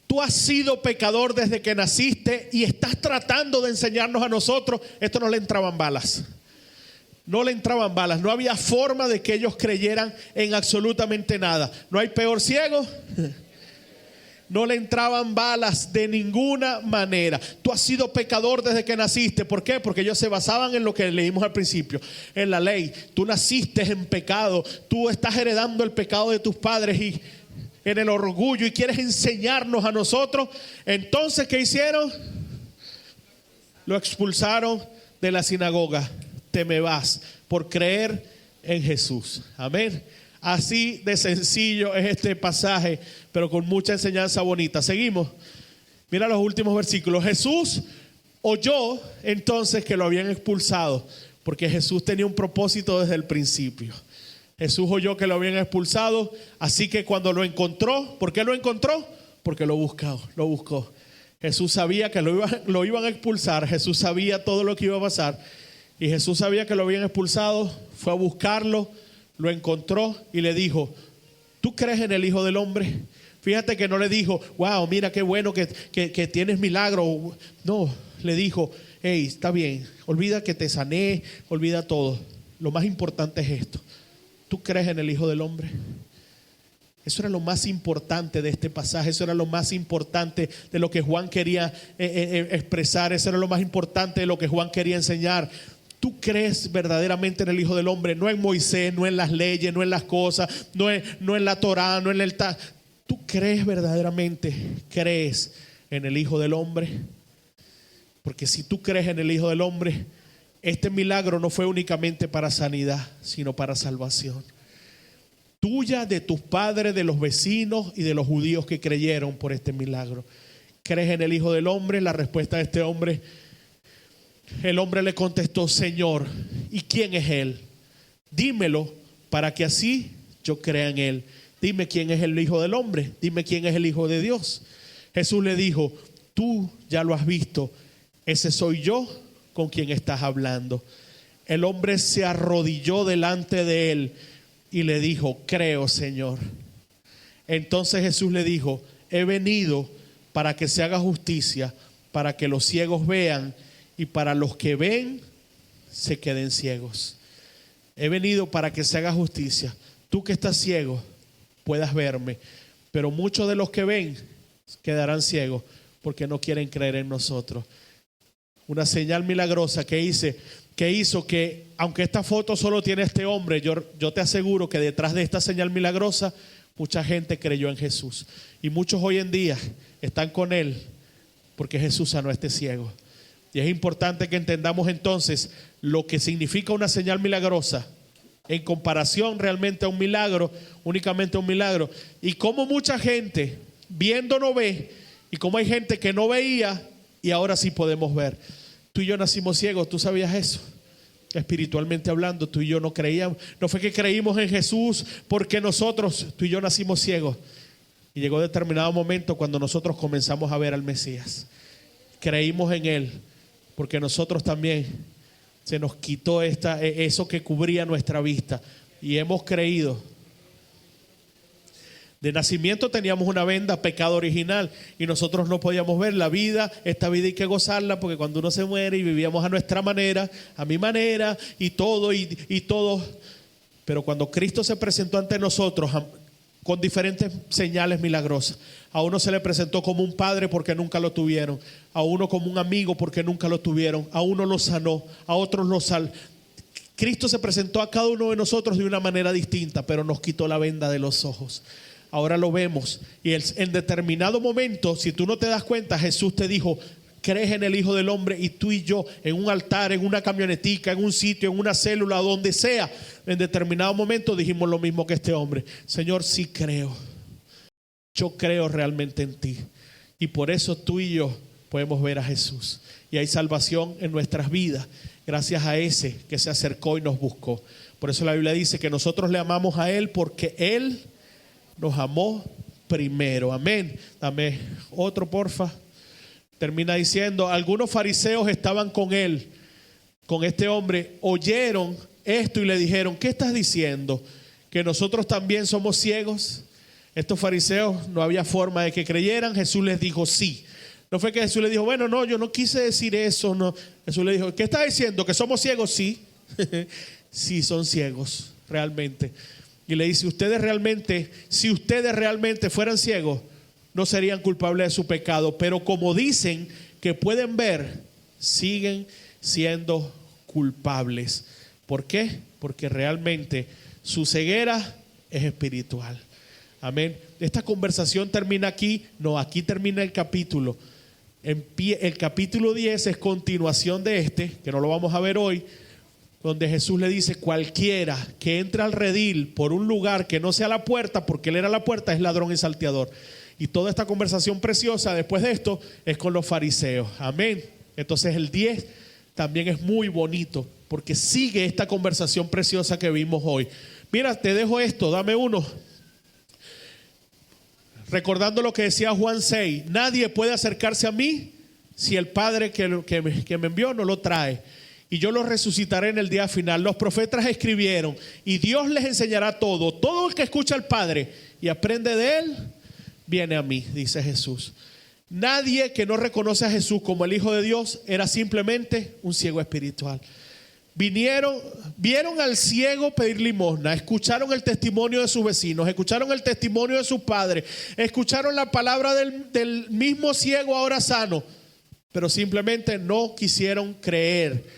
Speaker 1: tú has sido pecador desde que naciste y estás tratando de enseñarnos a nosotros. Esto no le entraban balas. No le entraban balas. No había forma de que ellos creyeran en absolutamente nada. No hay peor ciego. No le entraban balas de ninguna manera. Tú has sido pecador desde que naciste. ¿Por qué? Porque ellos se basaban en lo que leímos al principio, en la ley. Tú naciste en pecado. Tú estás heredando el pecado de tus padres y en el orgullo, y quieres enseñarnos a nosotros. Entonces, ¿qué hicieron? Lo expulsaron de la sinagoga. Te me vas por creer en Jesús. Amén. Así de sencillo es este pasaje, pero con mucha enseñanza bonita. Seguimos. Mira los últimos versículos. Jesús oyó entonces que lo habían expulsado, porque Jesús tenía un propósito desde el principio. Jesús oyó que lo habían expulsado, así que cuando lo encontró, ¿por qué lo encontró? Porque lo buscó. Jesús sabía que lo iban a expulsar. Jesús sabía todo lo que iba a pasar. Y Jesús sabía que lo habían expulsado, fue a buscarlo, lo encontró y le dijo, ¿tú crees en el Hijo del Hombre? Fíjate que no le dijo, wow, mira qué bueno que tienes milagro. No, le dijo, hey, está bien, olvida que te sané, olvida todo. Lo más importante es esto. ¿Tú crees en el Hijo del Hombre? Eso era lo más importante de este pasaje. Eso era lo más importante de lo que Juan quería expresar. Eso era lo más importante de lo que Juan quería enseñar. Tú crees verdaderamente en el Hijo del Hombre, no en Moisés, no en las leyes, no en las cosas, no en la Torá, no en el Tú crees verdaderamente, crees en el Hijo del Hombre. Porque si tú crees en el Hijo del Hombre, este milagro no fue únicamente para sanidad, sino para salvación. Tuya, de tus padres, de los vecinos y de los judíos que creyeron por este milagro. ¿Crees en el Hijo del Hombre? La respuesta de este hombre, el hombre le contestó, Señor, ¿y quién es Él? Dímelo para que así yo crea en Él. Dime quién es el Hijo del Hombre, dime quién es el Hijo de Dios. Jesús le dijo, tú ya lo has visto, ese soy yo con quien estás hablando. El hombre se arrodilló delante de él y le dijo, creo, Señor. Entonces Jesús le dijo, he venido para que se haga justicia, para que los ciegos vean y para los que ven se queden ciegos. He venido para que se haga justicia. Tú que estás ciego puedas verme, pero muchos de los que ven quedarán ciegos porque no quieren creer en nosotros. Una señal milagrosa que hizo que, aunque esta foto solo tiene este hombre, yo te aseguro que detrás de esta señal milagrosa mucha gente creyó en Jesús. Y muchos hoy en día están con Él porque Jesús sanó a este ciego. Y es importante que entendamos entonces lo que significa una señal milagrosa en comparación realmente a un milagro, únicamente a un milagro. Y cómo mucha gente viendo no ve, y cómo hay gente que no veía y ahora sí podemos ver. Tú y yo nacimos ciegos, ¿tú sabías eso? Espiritualmente hablando, tú y yo no creíamos. No fue que creímos en Jesús porque tú y yo nacimos ciegos. Y llegó determinado momento cuando nosotros comenzamos a ver al Mesías. Creímos en Él porque nosotros también se nos quitó eso que cubría nuestra vista y hemos creído. De nacimiento teníamos una venda, pecado original, y nosotros no podíamos ver la vida. Esta vida hay que gozarla, porque cuando uno se muere y vivíamos a nuestra manera, a mi manera, y todo. Pero cuando Cristo se presentó ante nosotros con diferentes señales milagrosas, a uno se le presentó como un padre porque nunca lo tuvieron, a uno como un amigo porque nunca lo tuvieron, a uno lo sanó, a otros lo salvó. Cristo se presentó a cada uno de nosotros de una manera distinta, pero nos quitó la venda de los ojos. Ahora lo vemos, y en determinado momento, si tú no te das cuenta, Jesús te dijo: crees en el Hijo del Hombre, y tú y yo en un altar, en una camionetica, en un sitio, en una célula, donde sea, en determinado momento dijimos lo mismo que este hombre: Señor, sí creo, yo creo realmente en ti. Y por eso tú y yo podemos ver a Jesús, y hay salvación en nuestras vidas gracias a ese que se acercó y nos buscó. Por eso la Biblia dice que nosotros le amamos a Él porque Él nos amó primero. Amén. Dame otro, porfa. Termina diciendo: algunos fariseos estaban con él, con este hombre, oyeron esto y le dijeron: ¿qué estás diciendo? ¿Que nosotros también somos ciegos? Estos fariseos no había forma de que creyeran. Jesús les dijo sí. No fue que Jesús les dijo: bueno, no, yo no quise decir eso. No. Jesús le dijo: ¿qué estás diciendo? ¿Que somos ciegos? Sí. Sí, son ciegos, realmente. Y le dice: si ustedes realmente fueran ciegos, no serían culpables de su pecado. Pero como dicen que pueden ver, siguen siendo culpables. ¿Por qué? Porque realmente su ceguera es espiritual. Amén. Esta conversación termina aquí. No, aquí termina el capítulo. El capítulo 10 es continuación de que no lo vamos a ver hoy, donde Jesús le dice: cualquiera que entre al redil por un lugar que no sea la puerta, porque él era la puerta, es ladrón y salteador. Y toda esta conversación preciosa después de esto es con los fariseos. Amén. Entonces el 10 también es muy bonito, porque sigue esta conversación preciosa que vimos hoy. Mira, te dejo esto, dame uno. Recordando lo que decía Juan 6: nadie puede acercarse a mí si el Padre que me envió no lo trae. Y yo los resucitaré en el día final. Los profetas escribieron, y Dios les enseñará todo. Todo el que escucha al Padre y aprende de Él, viene a mí, dice Jesús. Nadie que no reconoce a Jesús como el Hijo de Dios era simplemente un ciego espiritual. Vieron al ciego pedir limosna, escucharon el testimonio de sus vecinos, escucharon el testimonio de sus padres, escucharon la palabra del mismo ciego ahora sano, pero simplemente no quisieron creer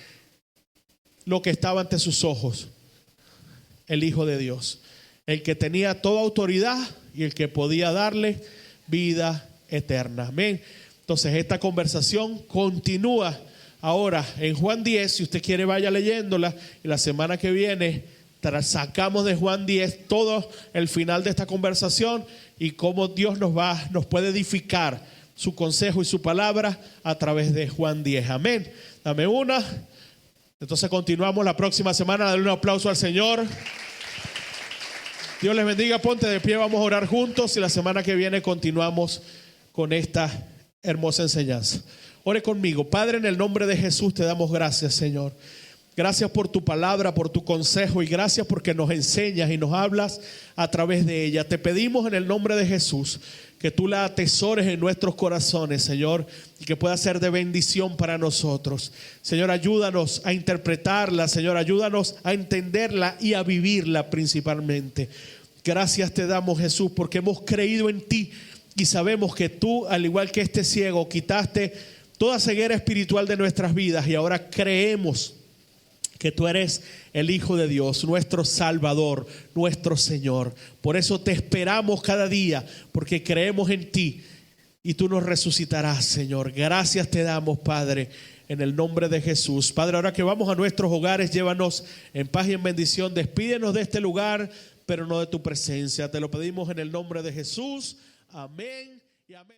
Speaker 1: lo que estaba ante sus ojos: el Hijo de Dios, el que tenía toda autoridad y el que podía darle vida eterna. Amén. Entonces esta conversación continúa ahora en Juan 10. Si usted quiere, vaya leyéndola, y la semana que viene sacamos de Juan 10 todo el final de esta conversación y cómo Dios nos puede edificar su consejo y su palabra a través de Juan 10. Amén. Dame una. Entonces continuamos la próxima semana. Dale un aplauso al Señor. Dios les bendiga. Ponte de pie, vamos a orar juntos, y la semana que viene continuamos con esta hermosa enseñanza. Ore conmigo. Padre, en el nombre de Jesús te damos gracias, Señor. Gracias por tu palabra, por tu consejo, y gracias porque nos enseñas y nos hablas a través de ella. Te pedimos en el nombre de Jesús que tú la atesores en nuestros corazones, Señor, y que pueda ser de bendición para nosotros. Señor, ayúdanos a interpretarla, Señor, ayúdanos a entenderla y a vivirla principalmente. Gracias te damos, Jesús, porque hemos creído en ti y sabemos que tú, al igual que este ciego, quitaste toda ceguera espiritual de nuestras vidas, y ahora creemos que tú eres el Hijo de Dios, nuestro Salvador, nuestro Señor. Por eso te esperamos cada día, porque creemos en ti y tú nos resucitarás, Señor. Gracias te damos, Padre, en el nombre de Jesús. Padre, ahora que vamos a nuestros hogares, llévanos en paz y en bendición. Despídenos de este lugar, pero no de tu presencia. Te lo pedimos en el nombre de Jesús. Amén y amén.